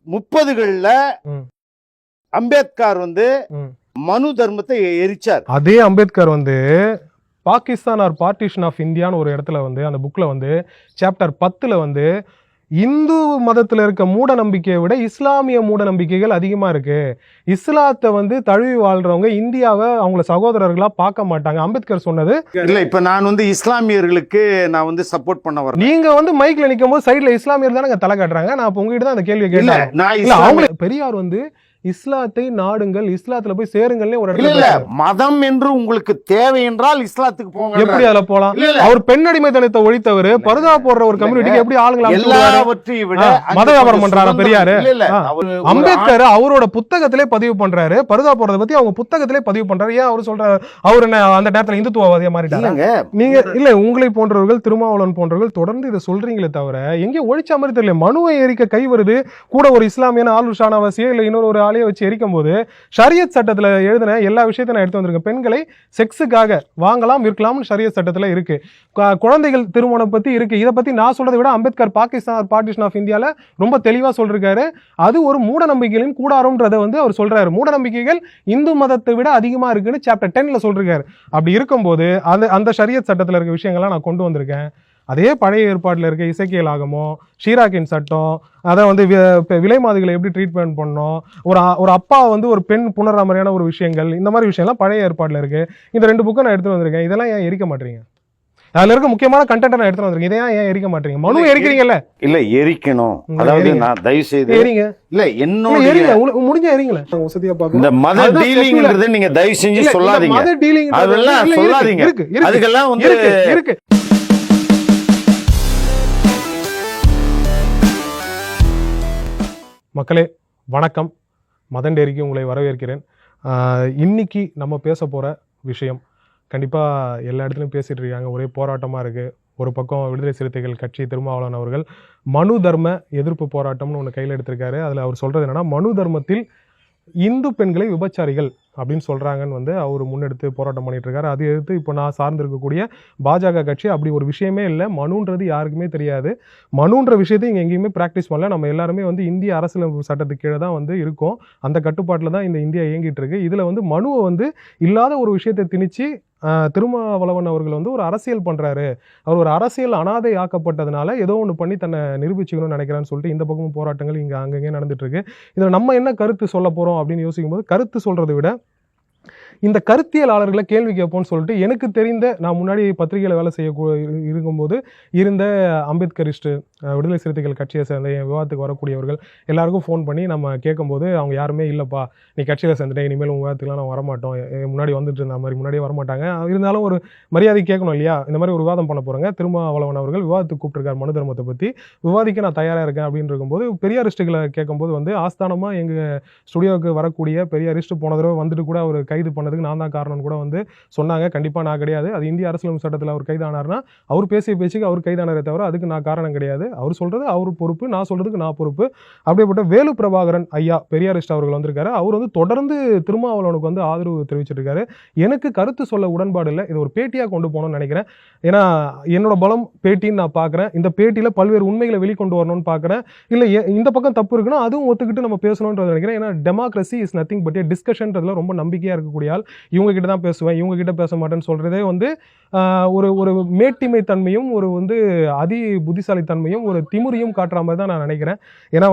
30களில் அம்பேத்கர் மனு தர்மத்தை எரிச்சார். அதே Ambedkar Pakistan or partition of இந்தியான்னு ஒரு இடத்துல அந்த புக்ல சாப்டர் 10ல இந்து மதத்துல இருக்க மூட நம்பிக்கையை விட இஸ்லாமிய மூட நம்பிக்கைகள் அதிகமா இருக்கு. இஸ்லாத்தை தழுவி வாழ்றவங்க இந்தியாவை அவங்கள சகோதரர்களா பார்க்க மாட்டாங்க. அம்பேத்கர் சொன்னது இல்ல. இப்ப நான் இஸ்லாமியர்களுக்கு நான் சப்போர்ட் பண்ண வரேன். நீங்க மைக்ல நிக்கும் போது சைட்ல இஸ்லாமியர் தானே தலை காட்டுறாங்க. நான் உங்ககிட்ட தான் அந்த கேள்வி கேட்டேன். அவங்க பெரியார் இஸ்லாத்தை நாடுங்கள், இஸ்லாத்துல போய் சேருங்கள்னே ஒரு இடத்துல மதம் என்று உங்களுக்கு தேவை என்றால் இஸ்லாத்துக்கு போங்க. எப்படி அதுல போலாம்? அவர் பெண் அடிமைத்தனத்தை ஒழித்தவர் பருதா போடுற ஒரு கம்யூனிட்டிக்கு எப்படி ஆளுங்களா எல்லாவற்றையும் விட மத வியாபாரம் பண்றாரு பெரியாரு. அம்பேத்கர் அவரோட புத்தகத்திலே பதிவு பண்றாரு. பருதா போடுறத பத்தி அவங்க புத்தகத்திலே பதிவு பண்றாரு. ஏன் அவர் சொல்றாரு அவர் என்ன அந்த நேரத்துல இந்துத்துவவாதியா மாறிட்டாங்க? நீங்க இல்ல, உங்களை போன்றவர்கள் திருமாவளவன் போன்றவர்கள் தொடர்ந்து இதை சொல்றீங்களே தவிர எங்கேயும் ஒழிச்ச மாதிரி தெரியல. மனுவை எரிக்க கை வருது கூட ஒரு இஸ்லாமியான ஆளு ஷானவாசியோ இல்ல இன்னொரு வச்சு எரிக்கும் போது ஷரியத் சட்டத்துல எழுதின எல்லா விஷயத்தையும் நான் எடுத்து வந்திருக்கேன். பெண்களை செக்ஸுக்காக வாங்கலாம் விற்கலாம்னு ஷரியத் சட்டத்துல இருக்கு. குழந்தைகள் திருமணம் பத்தி இருக்கு. இதை பத்தி நான் சொல்றதை விட அம்பேத்கர் பாகிஸ்தான் பார்ட்டிஷன் ஆஃப் இந்தியால ரொம்ப தெளிவா சொல்றாரு. அது ஒரு மூட நம்பிக்கைகளின் கூடாரம்ன்றதை அவர் சொல்றாரு. மூட நம்பிக்கைகள் இந்து மதத்தை விட அதிகமா இருக்குன்னு சாப்டர் 10ல சொல்றாரு. அப்படி இருக்கும்போது அந்த ஷரியத் சட்டத்துல இருக்க விஷயங்கள்லாம் நான் கொண்டு வந்திருக்கேன். அதே பழைய ஏற்பாட்டில் இருக்க இசைக்கியல் ஆகமோ ஷீராக்கின் சட்டம், அதை விலை மாதிரிகளை எப்படி ட்ரீட்மெண்ட் பண்ணோம், ஒரு அப்பா ஒரு பெண் புனராமரியான ஒரு விஷயங்கள், இந்த மாதிரி விஷயம்லாம் பழைய ஏற்பாட்டில் இருக்கு. இந்த 2 புக்கை நான் எடுத்துட்டு வந்திருக்கேன். இதெல்லாம் ஏன் எரிக்க மாட்டீங்க? அதுல இருக்க முக்கியமான கண்டென்ட் நான் எடுத்துட்டு வந்திருக்கேன். இதையா ஏன் எரிக்க மாட்டீங்க? மனு எரிக்கிறீங்கல்ல? இல்ல, எரிக்கணும். அதாவது நான் தயவு செய்து எரிங்க. இல்ல என்னோட எரிங்க, முடிஞ்ச எரிங்களேன். வசதியா பாக்க இந்த மத டீலிங்ன்றது நீங்க தயவு செஞ்சு சொல்லாதீங்க. மத டீலிங் அதெல்லாம் சொல்லாதீங்க. அதுக்கெல்லாம் இருக்கு. மக்களே வணக்கம், மதன் டேரிக்கு உங்களை வரவேற்கிறேன். இன்னைக்கு நம்ம பேச போகிற விஷயம் கண்டிப்பாக எல்லா இடத்துலையும் பேசிகிட்டு இருக்காங்க. ஒரே போராட்டமாக இருக்குது. ஒரு பக்கம் விடுதலை சிறுத்தைகள் கட்சி திருமாவளவன் அவர்கள் மனு தர்ம எதிர்ப்பு போராட்டம்னு ஒன்று கையில் எடுத்திருக்காரு. அதில் அவர் சொல்கிறது என்னென்னா, மனு தர்மத்தில் இந்து பெண்களை விபச்சாரிகள் அப்படின்னு சொல்கிறாங்கன்னு அவர் முன்னெடுத்து போராட்டம் பண்ணிட்டு இருக்காரு. அதை எதிர்த்து இப்போ நான் சார்ந்திருக்கக்கூடிய பாஜக கட்சி அப்படி ஒரு விஷயமே இல்லை, மனுன்றது யாருக்குமே தெரியாது, மனுன்ற விஷயத்தை இங்கே எங்கேயுமே ப்ராக்டிஸ் பண்ணல. நம்ம எல்லாருமே இந்திய அரசியலமைப்பு சட்டத்துக்கு கீழே தான் இருக்கோம். அந்த கட்டுப்பாட்டில் தான் இந்த இந்தியா இயங்கிட்டு இருக்கு. இதில் மனுவை இல்லாத ஒரு விஷயத்தை திணிச்சு திருமாவளவன் அவர்கள் ஒரு அரசியல் பண்ணுறாரு, அவர் ஒரு அரசியல் அனாதை ஆக்கப்பட்டதுனால ஏதோ ஒன்று பண்ணி தன்னை நிரூபிச்சுக்கணும்னு நினைக்கிறான்னு சொல்லிட்டு இந்த பக்கமும் போராட்டங்கள் இங்கே அங்கங்கே நடந்துட்டு இருக்கு. இதில் நம்ம என்ன கருத்து சொல்ல போகிறோம் அப்படின்னு யோசிக்கும் போது, கருத்து சொல்கிறத விட இந்த கருத்தியலாளர்களை கேள்வி கேட்போம்னு சொல்லிட்டு எனக்கு தெரிந்த, நான் முன்னாடி பத்திரிகையில் வேலை செய்ய இருக்கும்போது இருந்த அம்பேத்கரிஸ்ட் விடுதலை சிறுத்தைகள் கட்சியை சேர்ந்த என் விவாதத்துக்கு வரக்கூடியவர்கள் எல்லாருக்கும் ஃபோன் பண்ணி நம்ம கேட்கும்போது அவங்க யாருமே இல்லைப்பா நீ கட்சியில் சேர்ந்துட்டேன், இனிமேல் உங்கள் விவாதத்துக்குலாம் நான் வரமாட்டோம், முன்னாடி வந்துட்டு இருந்த மாதிரி முன்னாடியே வரமாட்டாங்க, இருந்தாலும் ஒரு மரியாதை கேட்கணும் இல்லையா, இந்த மாதிரி ஒரு விவாதம் பண்ண போகிறாங்க, திருமாவளவன் அவர்கள் விவாதத்துக்கு கூப்பிட்டுருக்காரு மனு தர்மத்தை பற்றி, விவாதிக்க நான் தயாராக இருக்கேன் அப்படின்னு இருக்கும்போது பெரியாரிஸ்ட்டுகளை கேட்கும்போது ஆஸ்தானமாக எங்கள் ஸ்டுடியோவுக்கு வரக்கூடிய பெரியாரிஸ்ட் போன தடவை வந்துட்டு கூட அவர் கைது பண்ணதுக்கு நான் தான் காரணம்னு கூட சொன்னாங்க. கண்டிப்பாக நான் கிடையாது. அது இந்திய அரசியலமைப்பு சட்டத்தில் அவர் கைதானார்னா அவர் பேசிய பேச்சுக்கு அவர் கைதானரே தவிர அதுக்கு நான் காரணம் கிடையாது. அவர் சொல்றது அவர் பொறுப்பு, நான் சொல்றதுக்கு நான் பொறுப்பு. அப்படிப்பட்ட வேலு பிரபாகரன் ஐயா பெரியாரிஸ்ட் அவர்கள் வந்திருக்காரு. அவர் தொடர்ந்து திருமாவளவனுக்கு ஆதரவு தெரிவிச்சிட்டு இருக்காரு. எனக்கு கருத்து சொல்ல உடன்பாடு இல்லை, இது ஒரு பேட்டியாக கொண்டு போகணும்னு நினைக்கிறேன். ஏன்னா என்னோட பலம் பேட்டின்னு நான் பார்க்குறேன். இந்த பேட்டியில் பல்வேறு உண்மைகளை வெளிக்கொண்டு வரணும்னு பார்க்குறேன். இல்லை இந்த பக்கம் தப்பு இருக்குன்னா அதுவும் ஒத்துக்கிட்டு நம்ம பேசணும்ன்றது நினைக்கிறேன். ஏன்னா டெமோக்ரஸி இஸ் நத்திங் பட் டிஸ்கஷன்றதுல ரொம்ப நம்பிக்கையாக இருக்கக்கூடிய ஆள். இவங்க கிட்ட தான் பேசுவேன், இவங்க கிட்ட பேச மாட்டேன்னு சொல்றதே ஒரு மேட்டிமை தன்மையும் ஒரு அதி புத்திசாலித்தன்மையும் ஒரு திமுறையும் காட்டுற மாதிரி தான் நான் நினைக்கிறேன். ஏன்னா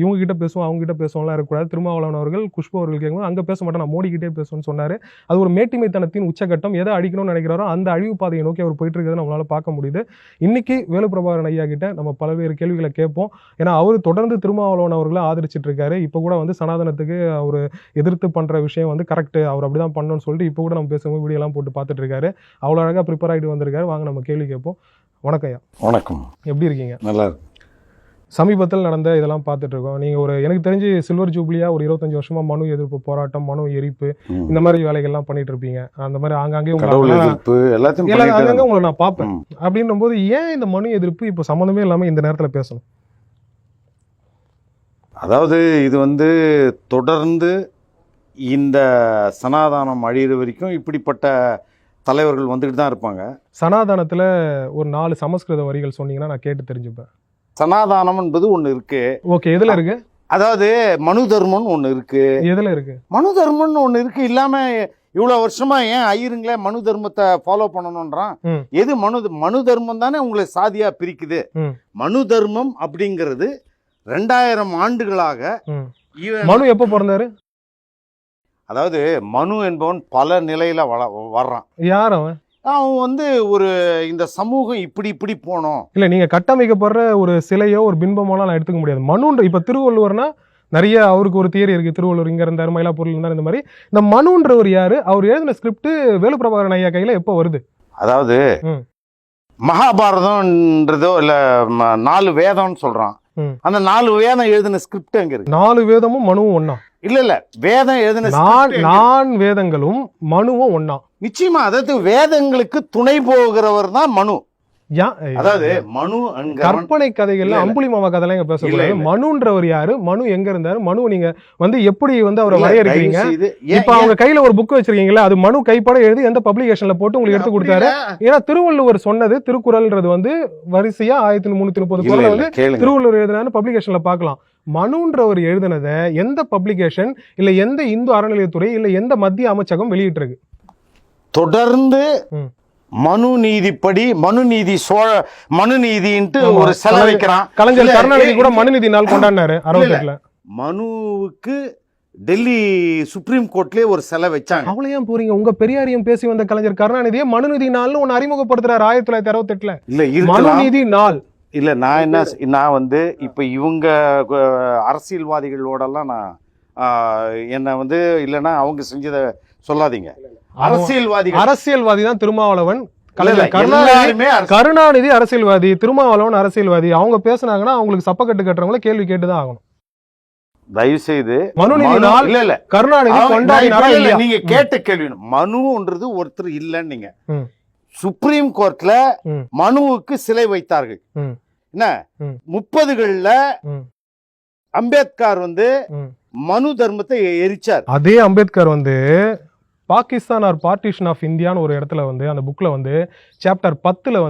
இவங்க கிட்ட பேசுவோம் அவங்க கிட்ட பேசுவோம்லாம் இருக்கக்கூடாது. திருமாவளவன் அவர்கள் குஷ்பு அவர்கள் கேட்கும்போது அங்கே பேச மாட்டேன் நான் மோடி கிட்டே பேசுவேன்னு சொன்னார். அது ஒரு மேட்டிமைத்தனத்தின் உச்சகட்டம். எதை அடிக்கணும்னு நினைக்கிறாரோ அந்த அழிவு பாதையை நோக்கி அவர் போயிட்டு இருக்கிறத நம்மளால பார்க்க முடியுது. இன்னைக்கு வேலு பிரபாகரன் ஐயா கிட்ட நம்ம பல்வேறு கேள்விகளை கேட்போம். ஏன்னா அவர் தொடர்ந்து திருமாவளவன் அவர்களை ஆதரிச்சிட்டு இருக்காரு. இப்போ கூட சனாதனத்துக்கு அவர் எதிர்த்து பண்ற விஷயம் கரெக்ட், அவர் அப்படிதான் பண்ணணும்னு சொல்லிட்டு இப்போ கூட நம்ம பேசும்போது வீடியோ எல்லாம் போட்டு பார்த்துட்டு இருக்காரு. அவ்வளோ அழகாக ப்ரிப்பேர் ஆகிட்டு வந்திருக்காரு. வாங்க நம்ம கேள்வி கேட்போம். வணக்கம் ஐயா. வணக்கம். எப்படி இருக்கீங்க? நல்லா இருக்கு. சமீபத்தில் நடந்த இதெல்லாம் பார்த்துட்டு இருக்கோம். நீங்கள் எனக்கு தெரிஞ்சு சில்வர் ஜூப்ளியா ஒரு 25 வருஷமா மனு எதிர்ப்பு போராட்டம், மனு எரிப்பு, இந்த மாதிரி வேலைகள்லாம் பண்ணிட்டு இருப்பீங்க. அந்த மாதிரி ஆங்காங்கே அங்கங்கே உங்களை நான் பார்ப்பேன். அப்படின்னும் போது ஏன் இந்த மனு எதிர்ப்பு இப்போ சம்மந்தமே இல்லாமல் இந்த நேரத்தில் பேசணும்? அதாவது இது தொடர்ந்து இந்த சனாதானம் அழியிற வரைக்கும் இப்படிப்பட்ட தலைவர்கள் வந்துட்டு தான் இருப்பாங்க. சனாதானத்தில் ஒரு 4 சமஸ்கிருத வரிகள் சொன்னீங்கன்னா நான் கேட்டு தெரிஞ்சுப்பேன். சனாதானம் என்பது ஒன்று இருக்கு. ஓகே, எதில் இருக்கு? அதாவது மனு தர்மம்னு ஒண்ணு இருக்கு. எதுல இருக்கு மனு தர்மம்னு ஒண்ணு இருக்கு. இல்லாம இவ்வளவு வருஷமா ஏன் ஐயருங்களே மனு தர்மத்தை ஃபாலோ பண்ணணும்ன்றான். எது மனு தர்மம் தானே உங்களை சாதியா பிரிக்குது. மனு தர்மம் அப்படிங்கிறது 2000 ஆண்டுகளாக. மனு எப்ப பிறந்தாரு? அதாவது மனு என்பவன் பல நிலையில வர்றான். யார் அவன்? அவன் ஒரு இந்த சமூகம் இப்படி போனோம். இல்ல நீங்க கட்டமைக்கப்படுற ஒரு சிலையோ ஒரு பின்பமோலாம் நான் எடுத்துக்க முடியாது. மனுன்ற இப்ப திருவள்ளுவர்னா நிறைய அவருக்கு ஒரு தியரி இருக்கு. திருவள்ளுவர் இங்க இருந்தாரு, மயிலாப்பூர்ல இருந்தாரு, இந்த மாதிரி. இந்த மனுன்றவர் யாரு? அவர் எழுதின ஸ்கிரிப்ட் வேலுப்பிரபாகரன் ஐயா கையில எப்ப வருது? அதாவது மகாபாரதம்ன்றதோ இல்ல 4 வேதம்னு சொல்றான். அந்த 4 வேதம் எழுதின ஸ்கிரிப்ட் எங்க இருக்கு? 4 வேதமும் மனுவும் ஒண்ணா? இல்ல வேதம் எழுதின நான் வேதங்களும் மனுவும் ஒண்ணா? நிச்சயமா. அதாவது வேதங்களுக்கு துணை போகிறவர் தான் மனு. அதாவது மனு கற்பனை கதைகள்ல அம்புலிமாமா கதைலாம் இங்க பேசக்கூடாது. மனுன்றவர் யாரு? மனு எங்க இருந்தாரு? மனு நீங்க எப்படி அவரை வரையறுக்கிறீங்க? இப்ப அவங்க கையில ஒரு புக் வச்சிருக்கீங்களா, அது மனு கைப்பட எழுதி எந்த பப்ளிகேஷன்ல போட்டு உங்களுக்கு எடுத்து கொடுத்தாரு? ஏன்னா திருவள்ளுவர் சொன்னது திருக்குறள்ன்றது வரிசையா 1330 குறள் திருவள்ளுவர் எழுதினாரு, பப்ளிகேஷன்ல பாக்கலாம். மனுன்றவர் எழுதினதை எந்த பப்ளிகேஷன் இல்ல எந்த இந்து அறநிலையத்துறை இல்ல எந்த மத்திய அமைச்சகம் வெளியிட்டு இருக்கு? தொடர்ந்து மனு நீதிப்படி மனுநீதின்ட்டு ஒரு செலவு வைக்கிறான். கலைஞர் கருணாநிதி கூட மனுநீதி நாள் கொண்டாடினாரு 68ல. மனுவுக்கு டெல்லி சுப்ரீம் கோர்ட்லயே ஒரு செலவு வச்சாங்க. அவ்வளவு ஏன் போறீங்க? உங்க பெரியாரியம் பேசி வந்த கலைஞர் கருணாநிதியே மனுநீதி நாள்னு ஒன்னு அறிமுகப்படுத்துறாரு 1968ல. இல்ல மனுநீதி நாள் இல்ல. நான் இப்ப இவங்க அரசியல்வாதிகளோடலாம் நான் என்ன இல்லைன்னா அவங்க செஞ்சதை சொல்லாதீங்க. அரசியல்வாதி தான் திருமாவளவன். கருணாநிதி அரசியல்வாதி, திருமாவளவன் அரசியல்வாதி. அவங்க பேசினாங்கன்னா அவங்களுக்கு சப்பக்கட்டு கட்டுறவங்கள கேள்வி கேட்டுதான் ஆகணும். தயவு செய்து மனுநீதி நாள் இல்ல கருணாநிதி கொண்டாடினாரா? நீங்க கேட்ட கேள்வி மனுன்றது ஒருத்தர் இல்லன்னு நீங்க சுப்ரீம் கோர்ட்ல மனுவுக்கு சிலை வைத்தார்கள். என்ன 30கள்ல அம்பேத்கர் மனு தர்மத்தை எரிச்சார். அதே Ambedkar Pakistan or partition of இந்தியான்னு ஒரு இடத்துல அந்த புக்ல சாப்டர் 10ல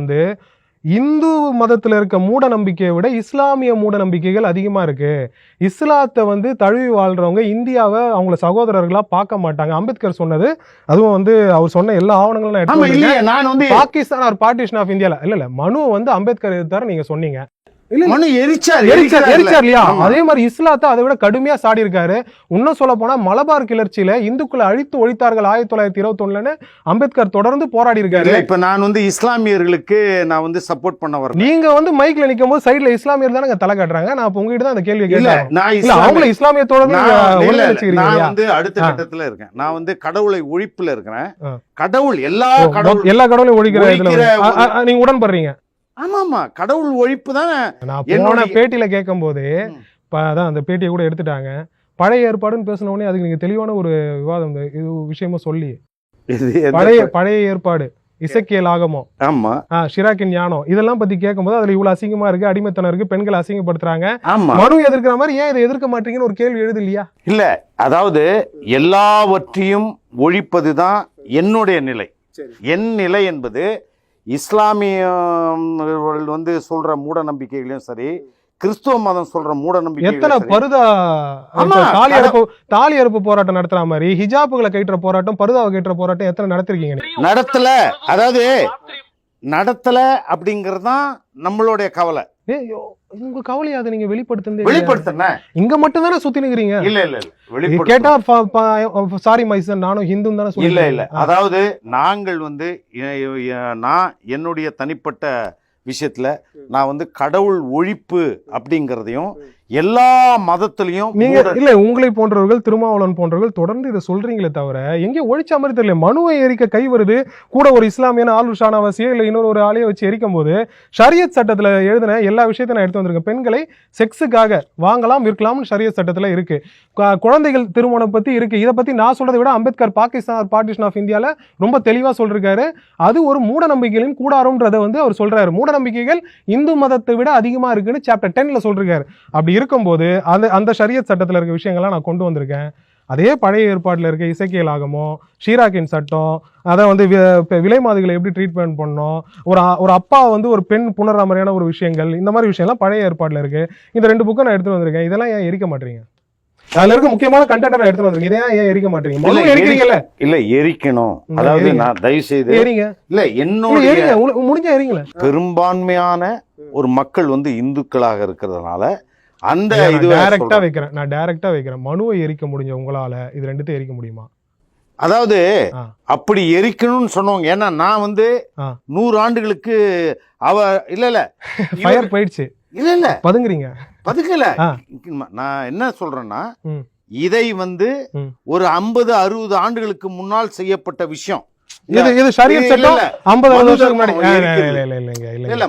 இந்து மதத்துல இருக்க மூட நம்பிக்கையை விட இஸ்லாமிய மூட நம்பிக்கைகள் அதிகமா இருக்கு. இஸ்லாத்தை தழுவி வாழ்றவங்க இந்தியாவை அவங்கள சகோதரர்களா பார்க்க மாட்டாங்க. அம்பேத்கர் சொன்னது. அதுவும் அவர் சொன்ன எல்லா ஆவணங்களும் பாகிஸ்தான் ஆர் பார்ட்டிஷன் ஆஃப் இந்தியால இல்ல மனு அம்பேத்கர் எதிர்த்தாரு நீங்க சொன்னீங்க. மனு எரிச்சார் இல்லையா? அதே மாதிரி இஸ்லாத்தை அதை விட கடுமையா சாடி இருக்காரு. இன்னும் சொல்ல போனா மலபார் கிளர்ச்சியில இந்துக்களை அழித்து ஒழித்தார்கள் 1921ன்னு அம்பேத்கர் தொடர்ந்து போராடி இருக்காரு. இப்ப நான் இஸ்லாமியர்களுக்கு நான் சப்போர்ட் பண்ண வரேன். நீங்க மைக்ல நிக்கும் போது சைடுல இஸ்லாமியர் தானே தலை காட்டுறாங்க. நான் உங்ககிட்ட தான் அந்த கேள்வி கேட்டேன். அவங்கள இஸ்லாமியத்தோட அடுத்த கட்டத்துல இருக்கேன். நான் கடவுளை ஒழிப்புல இருக்கிறேன். கடவுள் எல்லா கடவுளையும் ஒழிக்கிற நீங்க உடன்படுறீங்க? ஆமாமா, கடவுள் ஒழிப்பு தானே. நான் போன பேட்டியில கேட்கும் போது அதான் அந்த பேட்டியை கூட எடுத்துட்டாங்க. பழைய ஏற்பாடுன்னு பேசின உடனே அதுக்கு நீங்க தெளிவான ஒரு விவாதம் இது விஷயமா சொல்லி பழைய ஏற்பாடு இசைக்கியல் ஆகமோ ஷிராக்கின் ஞானம் இதெல்லாம் பத்தி கேட்கும்போது அதுல இவ்வளவு அசிங்கமா இருக்கு, அடிமைத்தனம் இருக்கு, பெண்களை அசிங்கப்படுத்துறாங்க, மனு எதிர்க்கிற மாதிரி ஏன் இதை எதிர்க்க மாட்டீங்கன்னு ஒரு கேள்வி எழுது இல்லையா? இல்ல, அதாவது எல்லாவற்றையும் ஒழிப்பதுதான் என்னுடைய நிலை. என் நிலை என்பது இஸ்லாமிய சொல்ற மூட நம்பிக்கைகளையும் சரி, கிறிஸ்துவ மதம் சொல்ற மூட நம்பிக்கை. எத்தனை பருதா தாலி அறுப்பு போராட்டம் நடத்துற மாதிரி ஹிஜாபுகளை கட்டுற போராட்டம், பருதாவை கட்டுற போராட்டம் எத்தனை நடத்திருக்கீங்க? நடத்தல, அதாவது நடத்தல அப்படிங்கறதுதான் நம்மளுடைய கவலை. உங்க கவலையை அதை நீங்க வெளிப்படுத்துன இங்க மட்டும் தானே சுத்தி நிக்கிறீங்க. இல்ல கேட்டா சாரி மைசன் நானும் ஹிந்து தானே சொல்லி. இல்ல அதாவது நாங்கள் நான் என்னுடைய தனிப்பட்ட விஷயத்துல நான் கடவுள் ஒழிப்பு அப்படிங்கறதையும் எல்லா மதத்திலையும் நீங்க இல்ல உங்களை போன்றவர்கள் திருமாவளவன் போன்றவர்கள் தொடர்ந்து இதை சொல்றீங்களே தவிர எங்கே ஒழிச்ச மாதிரி தெரியல. மனுவை எரிக்க கை வருது கூட ஒரு இஸ்லாமியான ஆளு ஷானவாசியோ இல்ல இன்னொரு ஒரு ஆளையை வச்சு எரிக்கும் போது ஷரியத் சட்டத்துல எழுதின எல்லா விஷயத்தையும் நான் எடுத்து வந்திருக்கேன். பெண்களை செக்ஸுக்காக வாங்கலாம் விற்கலாம்னு ஷரியத் சட்டத்துல இருக்கு. குழந்தைகள் திருமணம் பத்தி இருக்கு. இதை பத்தி நான் சொல்றதை விட அம்பேத்கர் பாகிஸ்தான் பார்ட்டிஷன் ஆஃப் இந்தியால ரொம்ப தெளிவா சொல்றாரு. அது ஒரு மூட நம்பிக்கைகளின் கூடாரம்ன்றதை அவர் சொல்றாரு. மூட நம்பிக்கைகள் இந்து மதத்தை விட அதிகமா இருக்குன்னு சாப்டர் 10ல சொல்றாரு. அப்படி இருக்கும்போது அந்த ஷரியத் சட்டத்துல இருக்க விஷயங்கள்லாம் நான் கொண்டு வந்திருக்கேன். அதே பழைய ஏற்பாட்டில் இருக்க இசைக்கியல் ஆகமோ, ஷீராக்கின் சட்டம், அதை வந்து விலை மாதிரிகளை எப்படி ட்ரீட்மெண்ட் பண்ணணும், ஒரு அப்பா வந்து ஒரு பெண் புணர்ற மாதிரியான ஒரு விஷயங்கள், இந்த மாதிரி விஷயம்லாம் பழைய ஏற்பாட்டில் இருக்கு. இந்த 2 புக்கை நான் எடுத்துட்டு வந்திருக்கேன். இதெல்லாம் ஏன் எரிக்க மாட்டீங்க? அதுல இருக்க முக்கியமான கண்டென்ட் நான் எடுத்துட்டு வந்திருக்கேன். இதை ஏன் எரிக்க மாட்டீங்க? மனு எரிக்கிறீங்கல்ல? இல்ல எரிக்கணும். அதாவது நான் தயவு செய்து எரிங்க. இல்ல என்னோட எரிங்க, முடிஞ்சா எரிங்களேன். பெரும்பான்மையான ஒரு மக்கள் வந்து இந்துக்களாக இருக்கிறதுனால அந்த இது டைரக்டா வைக்கிறேன். நான் டைரக்டா வைக்கிறேன். மனுவை எரிக்க முடிஞ்ச உங்களால இது 2த்தையும் எரிக்க முடியுமா? அதாவது அப்படி எரிக்கணும்னு சொன்னவங்க, ஏன்னா நான் வந்து 100 ஆண்டுகளுக்கு இல்ல ஃபயர் போயிடுச்சு. இல்ல பதுங்குறீங்க. பதுக்கல. நான் என்ன சொல்றேன்னா, இதை வந்து ஒரு 50-60 ஆண்டுகளுக்கு முன்னால் செய்யப்பட்ட விஷயம். இது ஷரியத் சட்டம் 50 வருஷத்துக்கு முன்னாடி. இல்ல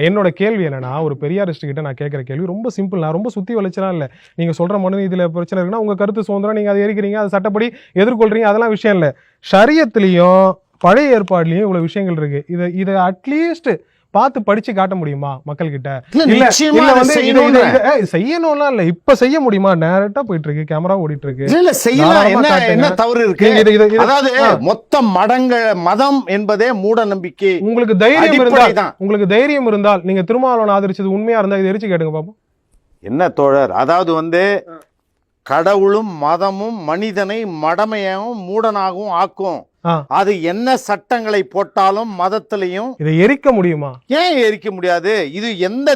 என்னோட கேள்வி என்னன்னா, ஒரு பெரியாரிஸ்ட் கிட்ட நான் கேட்கிற கேள்வி ரொம்ப சிம்பிள். நான் ரொம்ப சுத்தி வளைச்சலாம் இல்ல. நீங்க சொல்ற மனு இதுல பிரச்சனை இருக்குன்னா உங்க கருத்து சுதந்திரம், நீங்க அதை எரிக்கிறீங்க, அது சட்டப்படி எதிர்கொள்றீங்க, அதெல்லாம் விஷயம் இல்ல. ஷரியத்திலையும் பழைய ஏற்பாடுலயும் இவ்வளவு விஷயங்கள் இருக்கு. இதை அட்லீஸ்ட் பார்த்து படிச்சு காட்ட முடியுமா மக்கள் கிட்ட? செய்யணும்லாம் இல்ல, இப்ப செய்ய முடியுமா? நேரட்டா போயிட்டு இருக்கு, கேமரா ஓடிட்டு இருக்கு. இல்ல செய்யலாம். என்ன தவறு இருக்கு? அதாவது மொத்த மதம் என்பதே மூட நம்பிக்கை. உங்களுக்கு தைரியம் இருந்தால் நீங்க திருமாவளவன் ஆதரிச்சது உண்மையா இருந்தா இதை எரிச்சு கேட்டுங்க பாப்போம். என்ன தோழர், அதாவது வந்து கடவுளும் மதமும் மனிதனை மடமையாகவும் மூடனாகவும் ஆக்கும். அது என்ன சட்டங்களை போட்டாலும் மதத்திலையும் இதை எரிக்க முடியுமா? ஏன் எரிக்க முடியாது? இது எந்த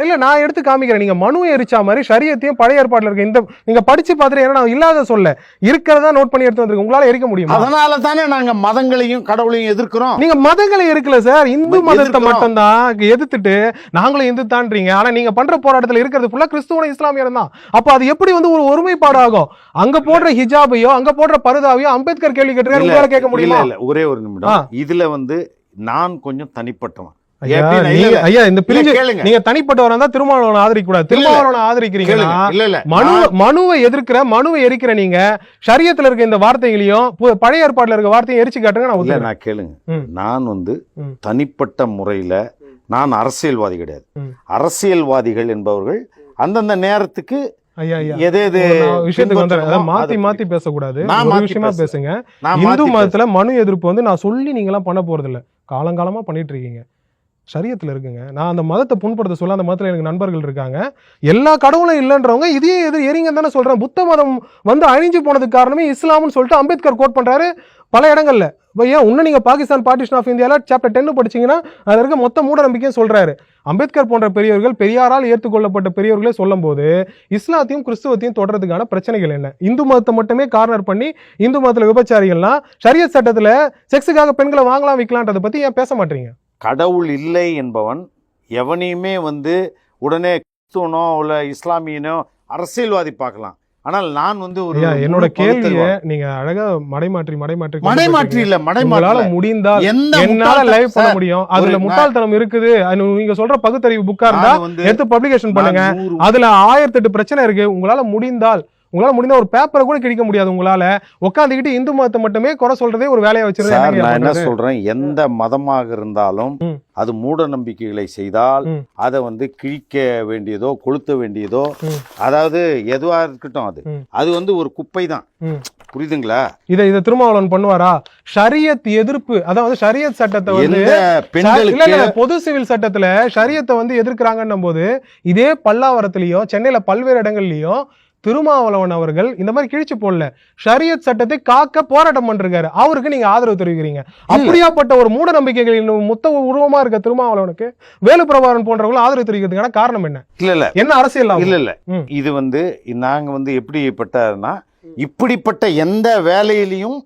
இல்ல நான் எடுத்து காமிக்கிறேன். நீங்க மனு எரிச்சா மாதிரி ஷரியத்தையும் பழைய ஏற்பாடுல இருக்க இந்த நீங்க படிச்சு பார்த்துட்டு, ஏன்னா நான் இல்லாத சொல்ல இருக்கிறதா நோட் பண்ணி எடுத்து வந்திருக்கேன். உங்களால எரிக்க முடியுமா? அதனால தானே நாங்க மதங்களையும் கடவுளையும் எதிர்க்கிறோம். நீங்க மதங்களை எரிக்கல சார், இந்து மதத்தை மட்டும் தான் எதிர்த்துட்டு நாங்களும் இந்து தான்றீங்க. ஆனா நீங்க பண்ற போராட்டத்துல இருக்கிறது ஃபுல்லா கிறிஸ்துவ இஸ்லாமியர் தான். அப்ப அது எப்படி வந்து ஒரு ஒருமைப்பாடு ஆகும்? அங்க போடுற ஹிஜாபையோ அங்க போடுற பருதாவையோ அம்பேத்கர் கேள்வி கேட்டிருக்காரு, கேட்க முடியுமா? இல்ல ஒரே ஒரு நிமிடம். இதுல வந்து நான் கொஞ்சம் தனிப்பட்டவன். ஐயா இந்த பிரிஞ்சு நீங்க தனிப்பட்டவரா இருந்தா திருமாவளவனை ஆதரிக்க கூடாது. திருமாவளவனை ஆதரிக்கிறீங்கன்னா மனுவை எரிக்கிற நீங்க ஷரியத்துல இருக்க இந்த வார்த்தைகளையும் பழைய ஏற்பாடுல இருக்க வார்த்தையும் எரிச்சு காட்டுங்க. நான் கேளுங்க, நான் வந்து தனிப்பட்ட முறையில நான் அரசியல்வாதி கிடையாது. அரசியல்வாதிகள் என்பவர்கள் அந்தந்த நேரத்துக்கு மாத்தி பேசக்கூடாது. விஷயமா பேசுங்க. இந்து மதத்துல மனு எதிர்ப்பு வந்து நான் சொல்லி நீங்க எல்லாம் பண்ண போறது இல்ல, காலங்காலமா பண்ணிட்டு இருக்கீங்க. ஷரியத்துல இருக்குங்க. நான் அந்த மதத்தை புண்படுத்த சொல்ல அந்த மதத்துல எனக்கு நண்பர்கள் இருக்காங்க. எல்லா கடவுளும் இல்லைன்றவங்க இதையே எரிங்க தானே சொல்றேன். புத்த மதம் வந்து அழிஞ்சு போனதுக்கு காரணமே இஸ்லாம்னு சொல்லிட்டு அம்பேத்கர் கோட் பண்றாரு பல இடங்கள்ல. ஏன் இன்னும் நீங்க பாகிஸ்தான் பார்ட்டிஷன் ஆஃப் இந்தியால சாப்டர் 10 படிச்சீங்கன்னா அதுல இருக்க மொத்த மூட நம்பிக்கையும் சொல்றாரு. அம்பேத்கர் போன்ற பெரியவர்கள், பெரியாரால் ஏற்றுக்கொள்ளப்பட்ட பெரியவர்களே சொல்லும் போது இஸ்லாத்தையும் கிறிஸ்துவத்தையும் தொடர்றதுக்கான பிரச்சனைகள் என்ன? இந்து மதத்தை மட்டுமே கார்னர் பண்ணி இந்து மதத்துல விபச்சாரிகள்லாம் ஷரியத் சட்டத்துல செக்ஸுக்காக பெண்களை வாங்கலாம் விற்கலான்றதை பத்தி ஏன் பேச மாட்டீங்க? கடவுள் இல்லை என்பவன் எவனையுமே வந்து உடனே கிறிஸ்துவனோ இல்ல இஸ்லாமியனோ அரசியல்வாதி பார்க்கலாம். ஆனால் நான் வந்து ஒரு என்னோட கேள்வியை நீங்க அழகா மடைமாற்றி இல்ல மடைமாற்றால முடிந்தால் என்னால லைவ் பண்ண முடியும். அதுல முட்டாள்தனம் இருக்குது. நீங்க சொல்ற பகுத்தறிவு புக்கா இருந்தா எடுத்து பப்ளிகேஷன் பண்ணுங்க. அதுல 1008 பிரச்சனை இருக்கு. உங்களால முடிந்த ஒரு பேப்பரை கூட கிடைக்க முடியாது. உங்களால உட்காந்துக்கிட்டு இந்து மதத்தை மட்டுமே குறை சொல்றதே ஒரு வேலையை வச்சிருக்கேன். நான் என்ன சொல்றேன், எந்த மதமாக இருந்தாலும் அது மூட நம்பிக்கைகளை செய்தால் அதை வந்து கிழிக்க வேண்டியதோ கொளுத்த வேண்டியதோ, அதாவது எதுவா இருக்கட்டும், அது வந்து ஒரு குப்பை தான். புரியுதுங்களா? இதை திருமாவளவன் பண்ணுவாரா? ஷரியத் எதிர்ப்பு, அதாவது ஷரியத் சட்டத்தை வந்து பெண்களுக்கு பொது சிவில் சட்டத்துல ஷரியத்தை வந்து எதிர்க்கிறாங்கன்னும் போது இதே பல்லாவரத்திலயும் சென்னையில பல்வேறு இடங்கள்லயும் திருமாவளவன் அவர்கள் இந்த மாதிரி கிழிச்சு போடல, ஷரியத் சட்டத்தை காக்க போராட்டம் பண்றாரு. அவருக்கு நீங்க ஆதரவு தெரிவிக்கிறீங்க. அப்படியாப்பட்ட ஒரு மூட நம்பிக்கைகளின் மொத்த உருவமா இருக்க திருமாவளவனுக்கு வேலுப்பிரபாகரன் போன்றவர்கள் ஆதரவு தெரிவிக்கிறதுக்கான காரணம் என்ன? இல்ல என்ன அரசியல்? இல்ல இது வந்து நாங்க வந்து எப்படிப்பட்டனா, இப்படிப்பட்ட எந்த வேலையிலையும்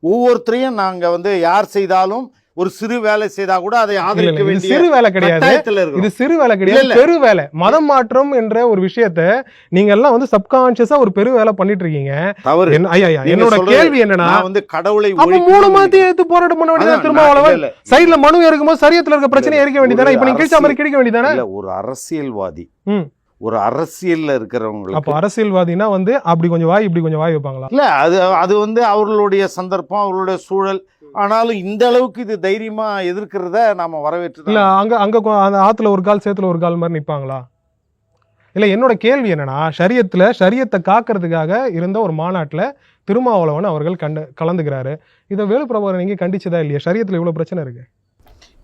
ஒவ்வொருத்தரையும் நாங்க வந்து யார் செய்தாலும் ஒரு சிறு வேலை செய்தா கூட அதை ஆதரிக்க வேண்டிய சிறு வேலை கிடையாது. இது சிறு வேலை கிடையாது, பெரு வேலை. மதம் மாற்றம் என்ற ஒரு விஷயத்தை நீங்க எல்லாம் வந்து சப்கான்ஷியஸா ஒரு பெரு வேலை பண்ணிட்டு இருக்கீங்க. என்னோட கேள்வி என்னன்னா, வந்து கடவுளை மூணு மாத்தி எடுத்து போராட்டம் பண்ண வேண்டியது திருமாவளவன் சைடுல மனு இருக்கும்போது சரியத்துல இருக்க பிரச்சனை எரிக்க வேண்டியதானே? இப்ப நீங்க கிழிச்ச மாதிரி கிழிக்க வேண்டியதானே? ஒரு அரசியல்வாதி, ஒரு அரசியல்ல இருக்கிறவங்களுக்கு, அப்ப அரசியல்வாதினா வந்து அப்படி கொஞ்சம் வாய் இப்படி கொஞ்சம் வாய் வைப்பாங்களா? இல்ல, அது வந்து அவர்களுடைய சந்தர்ப்பம், அவர்களுடைய சூழல். ஆனாலும் இந்த அளவுக்கு இது தைரியமா எதிர்க்கிறத நாம வரவேற்று. இல்ல அங்க அந்த ஆத்துல ஒரு கால் சேத்துல ஒரு கால் மாதிரி நிப்பாங்களா? இல்ல என்னோட கேள்வி என்னன்னா, ஷரியத்தை காக்கிறதுக்காக இருந்த ஒரு மாநாட்டுல திருமாவளவன் அவர்கள் கலந்துக்கிறாரு. இதை வேலு பிரபாகரன் நீங்க கண்டிச்சதா இல்லையா? ஷரியத்துல இவ்வளவு பிரச்சனை இருக்கு.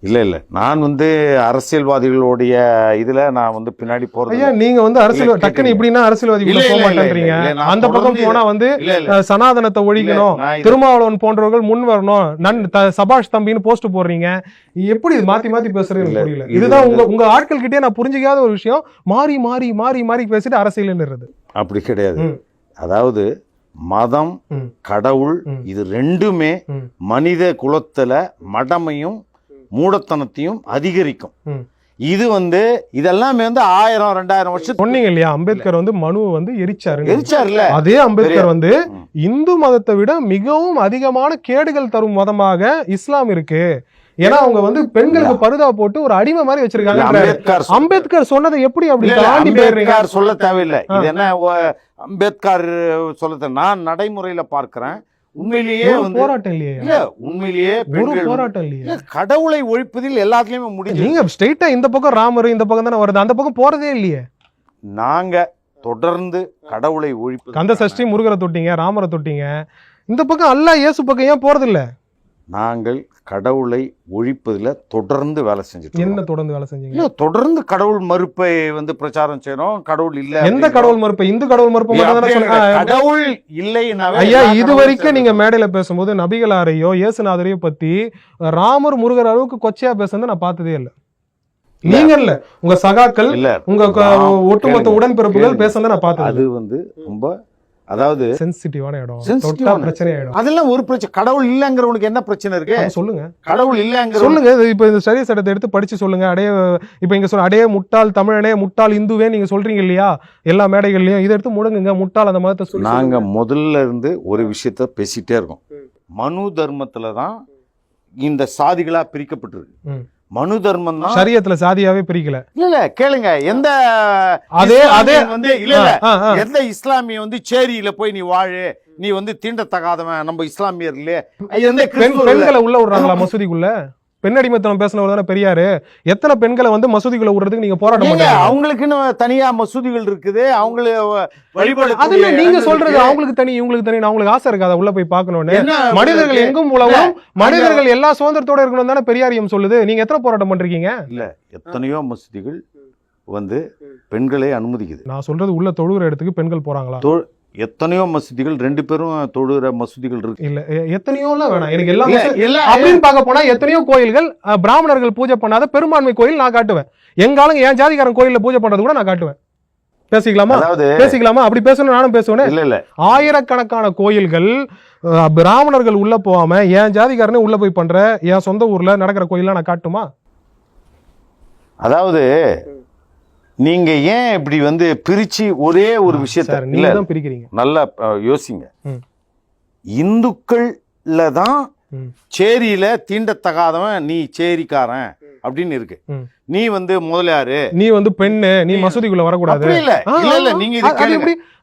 இல்ல நான் வந்து அரசியல்வாதிகளுடைய இதுல நான் வந்து பின்னாடி போறது. ஐயா நீங்க வந்து அரசியல் டக்குன்னு இப்படின்னா அரசியல்வாதிக்குள்ள போக மாட்டேன்றீங்க. அந்த பக்கம் போனா வந்து சனாதனத்தை ஒழிக்கணும், திருமாவளவன் போன்றவர்கள் முன் வரணும், சபாஷ் தம்பின்னு போஸ்ட் போடுறீங்க. எப்படி மாத்தி மாத்தி பேசுறது புரியல. இதுதான் உங்க ஆட்கள் கிட்டே நான் புரிஞ்சுக்காத ஒரு விஷயம். மாறி மாறி மாறி மாறி பேசிட்டு அரசியல்ன்றது அப்படி கிடையாது. அதாவது மதம் கடவுள் இது ரெண்டுமே மனித குலத்துல மடமையும் மூடத்தனத்தையும் அதிகரிக்கும். இது வந்து இதெல்லாமே வந்து 1000-2000 வருஷம் சொன்னீங்க இல்லையா? அம்பேத்கர் வந்து மனுவை வந்து எரிச்சாருல்ல. அதே அம்பேத்கர் வந்து இந்து மதத்தை விட மிகவும் அதிகமான கேடுகள் தரும் மதமாக இஸ்லாம் இருக்கு. ஏன்னா அவங்க வந்து பெண்களுக்கு பருதா போட்டு ஒரு அடிமை மாதிரி வச்சிருக்காங்க. அம்பேத்கர் சொன்னதை எப்படி அப்படி தாண்டி போயிடுறீங்க? சொல்ல தேவையில்லை. இது என்ன அம்பேத்கர் சொல்ல, நான் நடைமுறையில பார்க்கிறேன். உண்மையிலேயே போராட்டம் இல்லையா? உண்மையிலேயே போராட்டம் இல்லையா? கடவுளை ஒழிப்பதில் எல்லாத்துலயுமே முடிஞ்சு. நீங்க ஸ்ட்ரெயிட்டா இந்த பக்கம் ராமர் இந்த பக்கம் தானே வருது, அந்த பக்கம் போறதே இல்லையே. நாங்க தொடர்ந்து கடவுளை ஒழிப்பு, கந்த சஷ்டி முருகரை தொட்டீங்க, ராமரை தொட்டீங்க, இந்த பக்கம் அல்லாஹ் இயேசு பக்கம் ஏன் போறது இல்ல? நாங்கள் கடவுளை ஒழிப்பதில் தொடர்ந்து வேலை செஞ்சுட்டு. என்ன தொடர்ந்து வேலை செஞ்சீங்க? தொடர்ந்து கடவுள் மறுப்பை வந்து பிரச்சாரம் செய்யறோம். கடவுள் இல்ல. எந்த கடவுள் மறுப்பு? இந்து கடவுள் மறுப்பு. கடவுள் இல்லை. ஐயா இது வரைக்கும் நீங்க மேடையில பேசும்போது நபிகளாரையோ இயேசுநாதரையோ பத்தி ராமர் முருகர் அளவுக்கு கொச்சையா பேசுறது நான் பார்த்ததே இல்லை. நீங்க இல்ல, உங்க சகாக்கள் இல்ல, உங்க ஒட்டுமொத்த உடன்பிறப்புகள் பேசுறத நான் பார்த்தேன். அது வந்து ரொம்ப அதாவது சென்சிட்டிவான இடம், தொட்டா பிரச்சனை ஆயிடும். அதெல்லாம் ஒரு பிரச்சனை. கடவுள் இல்லங்கிறவனுக்கு என்ன பிரச்சனை இருக்கு? சொல்லுங்க. கடவுள் இல்லங்க சொல்லுங்க. இப்ப இந்த சரிய சட்டத்தை எடுத்து படிச்சு சொல்லுங்க. இப்ப இங்க சொல்ல அடைய முட்டாள் தமிழனே, முட்டாள் இந்துவே நீங்க சொல்றீங்க இல்லையா எல்லா மேடைகள்லயும்? இதை எடுத்து முடங்குங்க, முட்டாள் அந்த மதத்தை சொல்லி. நாங்க முதல்ல இருந்து ஒரு விஷயத்த பேசிட்டே இருக்கோம். மனு தர்மத்துலதான் இந்த சாதிகளா பிரிக்கப்பட்டிருக்கு. மனு தர்மம் தான் ஷரியத்துல சாதியாவே பிரிக்கல. இல்ல கேளுங்க, எந்த அதே வந்து இல்ல எந்த இஸ்லாமிய வந்து சேரியில போய் நீ வாழு, நீ வந்து தீண்டத்தகாதவன், நம்ம இஸ்லாமியர் இல்லையே, பெண்களை உள்ள விடுறாங்களா மசூதிக்குள்ள? பெண் அடிமைத்தனம் பேசினவர் தானே பெரியாரு. எத்தனை பெண்களை வந்து மசூதிக்குள்ள விடுறதுக்கு நீங்க போராட்டம் பண்றீங்க? அவங்களுக்குன்னு தனியா மசூதிகள் இருக்குது, அவங்கள வழிபாடு. அதுல நீங்க சொல்றது அவங்களுக்கு தனி இவங்களுக்கு தனி, அவங்களுக்கு ஆசை இருக்காத உள்ள போய் பார்க்கணும்னு? மனிதர்கள் எங்கும் உலகம், மனிதர்கள் எல்லா சுதந்திரத்தோட இருக்கணும் தானே பெரியாரியம் சொல்லுது. நீங்க எத்தனை போராட்டம் பண்றீங்க? இல்ல எத்தனையோ மசூதிகள் வந்து பெண்களே அனுமதிக்குது. நான் சொல்றது உள்ள தொழுகிற இடத்துக்கு பெண்கள் போறாங்களா? எத்தனையோ மசூதிகள் 2 பேரும் தொழுகிற மசூதிகள் இருக்கு. இல்ல எத்தனையோ வேணாம், எனக்கு எல்லாமே அப்படின்னு பார்க்க போனா எத்தனையோ கோயில்கள் பிராமணர்கள் பூஜை பண்ணாத பெரும்பான்மை கோயில் நான் காட்டுவேன். எங்க ஆளுங்க என் ஜாதிகாரன் கோயில்ல பூஜை பண்றது கூட நான் காட்டுவேன். பேசிக்கலாமா? பேசிக்கலாமா? அப்படி பேசணும், நானும் பேசுவேன். இல்ல ஆயிரக்கணக்கான கோயில்கள் பிராமணர்கள் உள்ள போகாம என் ஜாதிகாரனே உள்ள போய் பண்ற என் சொந்த ஊர்ல நடக்கிற கோயில நான் காட்டுமா? அதாவது நீங்க ஏன் இப்படி வந்து பிரிச்சு ஒரே ஒரு விஷயத்த பிரிக்கிறீங்க? நல்லா யோசிங்க. இந்துக்கள்ல தான் சேரியில தீண்டத்தகாதவன் நீ சேரிக்காரன் அப்படின்னு இருக்கு. நீ வந்து முதலியாரு, நீ வந்து பெண்ணு, நீ மசூதிக்குள்ள வரக்கூடாது.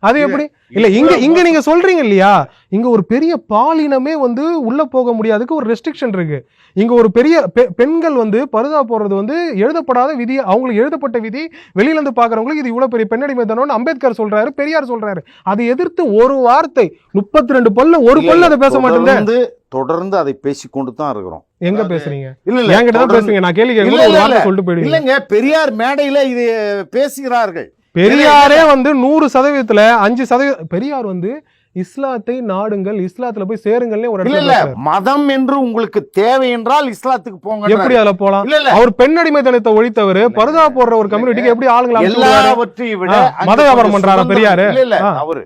அது எப்படி இல்ல? இங்க நீங்க சொல்றீங்க இல்லையா, இங்க ஒரு பெரிய பாலினமே வந்து உள்ள போக முடியாதுக்கு ஒரு ரெஸ்ட்ரிக்ஷன் இருக்கு. இங்க ஒரு பெரிய பெண்கள் வந்து பருதா போடுறது வந்து எழுதப்படாத விதி, அவங்களுக்கு எழுதப்பட்ட விதி. வெளியில இருந்து பாக்குறவங்களுக்கு இது இவ்வளவு பெரிய பெண்ணடிமைத்தனம் அம்பேத்கர் சொல்றாரு, பெரியார் சொல்றாரு. அதை எதிர்த்து ஒரு வார்த்தை 32 பல்ல ஒரு பல்ல அதை பேச மாட்டேங்குது. தொடர்ந்து அதை பேசிக்கொண்டு தான் இருக்கிறோம். எங்க பேசுறீங்க? இல்ல என்கிட்ட தான் பேசுறீங்க. நான் கேள்வி கேட்க ஒரு வார்த்தை சொல்லிட்டு போயிடுங்க. இல்லங்க, பெரியார் மேடையில இது பேசுகிறார்கள். பெரியாரே வந்து 100%ல 5% பெரியார் வந்து இஸ்லாத்தை நாடுங்கள், இஸ்லாத்துல போய் சேருங்கள்னே ஒரு இல்ல மதம் என்று உங்களுக்கு தேவை என்றால் இஸ்லாத்துக்கு போங்க. எப்படி அதுல போலாம்? அவர் பெண் அடிமைத்தனத்தை ஒழித்தவர், பருதா போடுற ஒரு கம்யூனிட்டிக்கு எப்படி ஆளுங்களா எல்லாவற்றையும் விட மத வியாபாரம் பண்றாரா பெரியாரு? அவரு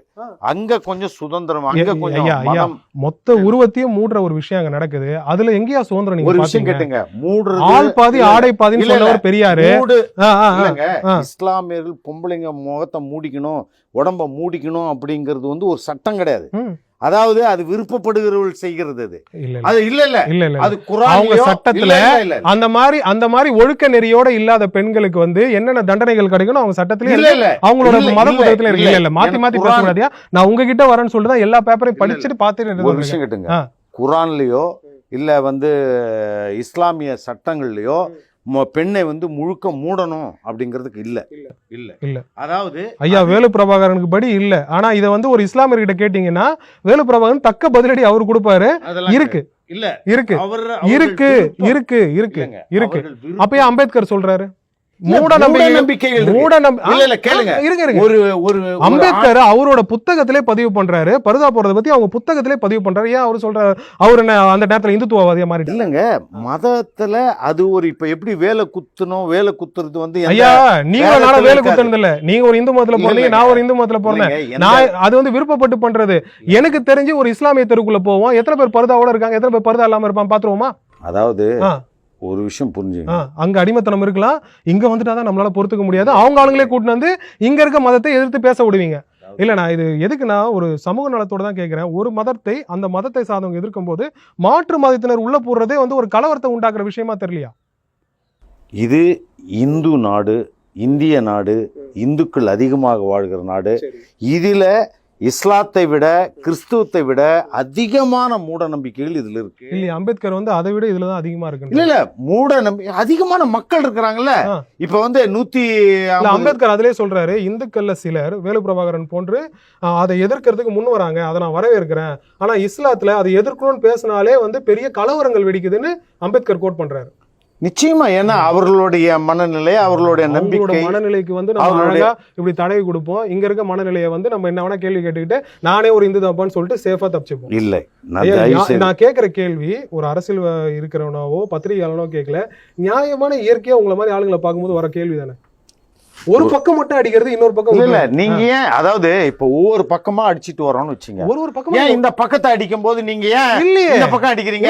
அங்க கொஞ்சம் சுதந்திரம், அங்க கொஞ்சம் மொத்த உருவத்தையும் மூடுற ஒரு விஷயம் அங்க நடக்குது. அதுல எங்கேயா சுதந்திரம்? நீங்க ஒரு விஷயம் கேட்டுங்க, ஆள் பாதி ஆடை பாதின்னு சொன்னவர் பெரியாரு. இஸ்லாமியர்கள் பொம்பளைங்க முகத்தை மூடிக்கணும், உடம்ப மூடிக்கணும் அப்படிங்கிறது வந்து ஒரு சட்டம் கிடையாது. அதாவது அது விருப்பப்படுகிறவர்கள் செய்கிறது. அது இல்ல அது அவங்க சட்டத்துல அந்த மாதிரி ஒழுக்க நெறியோட இல்லாத பெண்களுக்கு வந்து என்னென்ன தண்டனைகள் கிடைக்கணும் அவங்க சட்டத்திலே இல்ல, அவங்களோட மத புத்தகத்துல இருக்கு. இல்ல மாத்தி மாத்தி பேச முடியாதியா? நான் உங்ககிட்ட வரேன்னு சொல்லிட்டு எல்லா பேப்பரையும் படிச்சுட்டு பாத்துட்டு ஒரு விஷயம் கேட்டுங்க. குரான்லயோ இல்ல வந்து இஸ்லாமிய சட்டங்கள்லயோ பெண்ணை வந்து முழுக்க மூடணும் அப்படிங்கிறதுக்கு இல்ல இல்ல இல்ல. அதாவது ஐயா வேலு பிரபாகரனுக்கு படி இல்ல. ஆனா இதை வந்து ஒரு இஸ்லாமியர்கிட்ட கேட்டீங்கன்னா வேலு பிரபாகரன் தக்க பதிலடி அவர் கொடுப்பாரு. அதெல்லாம் இருக்கு இல்ல இருக்கு இருக்கு இருக்கு இருக்கு இருக்கு. அப்பயே அம்பேத்கர் சொல்றாரு மூட நம்பிக்கைகள் அம்பேத்கர் அவரோட புத்தகத்திலே பதிவு பண்றாரு. பருதா போறதை பத்தி அவங்க புத்தகத்திலே பதிவு பண்றாரு. ஏன் அவரு சொல்றாரு அவர் என்ன அந்த நேரத்துல இந்துத்துவவாதியா மாறிட்டு இல்லங்க? மதத்துல அது ஒரு இப்ப எப்படி வேலை குத்துறது வந்து ஐயா நீங்க வேலை குத்துறது இல்ல. நீங்க ஒரு இந்து மதத்துல போறீங்க, நான் ஒரு இந்து மதத்துல போறேன். நான் அது வந்து விருப்பப்பட்டு பண்றது. எனக்கு தெரிஞ்சு ஒரு இஸ்லாமிய தெருக்குள்ள போவோம், எத்தனை பேர் பருதாவோட இருக்காங்க, எத்தனை பேர் பருதா இல்லாம இருப்பான் பாத்துருவோமா? அதாவது ஒரு விஷயம் புரிஞ்சுங்க, அங்க அடிமைத்தனம் இருக்கலாம், இங்க வந்துட்டாதான் நம்மளால பொறுத்துக்க முடியாது. அவங்க ஆளுங்களே கூட்டிட்டு வந்து இங்க இருக்க மதத்தை எதிர்த்து பேச விடுவீங்க. இல்ல நான் இது எதுக்குன்னா ஒரு சமூக நலத்தோட தான் கேட்கிறேன். ஒரு மதத்தை அந்த மதத்தை சார்ந்தவங்க எதிர்க்கும் போது மாற்று மதத்தினர் உள்ள போடுறதே வந்து ஒரு கலவரத்தை உண்டாக்குற விஷயமா தெரியலையா? இது இந்து நாடு, இந்திய நாடு, இந்துக்கள் அதிகமாக வாழ்கிற நாடு. இதுல இஸ்லாத்தை விட கிறிஸ்துவத்தை விட அதிகமான மூட நம்பிக்கைகள் இதுல இருக்கு. இல்ல அம்பேத்கர் வந்து அதை விட இதுலதான் அதிகமா இருக்கு. இல்ல மூட நம்பிக்கை அதிகமான மக்கள் இருக்கிறாங்கல்ல. இப்ப வந்து அம்பேத்கர் அதிலே சொல்றாரு, இந்துக்கள்ல சிலர் வேலு பிரபாகரன் போன்று அதை எதிர்க்கிறதுக்கு முன் வராங்க, அதை நான் வரவேற்கிறேன். ஆனா இஸ்லாத்துல அதை எதிர்க்கணும்னு பேசினாலே வந்து பெரிய கலவரங்கள் வெடிக்குதுன்னு அம்பேத்கர் கோட் பண்றாரு. நிச்சயமா, ஏன்னா அவர்களுடைய மனநிலை, அவர்களுடைய நம்பிக்கை, மனநிலைக்கு வந்து நம்ம அழகா இப்படி தடவி கொடுப்போம். இங்க இருக்க மனநிலையை வந்து நம்ம என்ன வேணா கேள்வி கேட்டுக்கிட்டு நானே ஒரு இந்து தப்பான்னு சொல்லிட்டு சேஃபா தப்பிச்சுப்போம். இல்ல நான் கேட்கிற கேள்வி ஒரு அரசியல் இருக்கிறவனாவோ பத்திரிகையாளனோ கேட்கல, நியாயமான இயற்கையா உங்களை மாதிரி ஆளுங்களை பார்க்கும்போது வர கேள்வி தானே. ஒரு பக்கம் மட்டும் அடிக்கிறது, இன்னொரு பக்கம் இல்ல. நீங்க ஏன் அதாவது இப்ப ஒவ்வொரு பக்கமா அடிச்சிட்டு வரோம்னு வச்சுங்க, ஒரு பக்கம் ஏன் இந்த பக்கத்தை அடிக்கும் போது நீங்க ஏன் இந்த பக்கம் அடிக்கிறீங்க?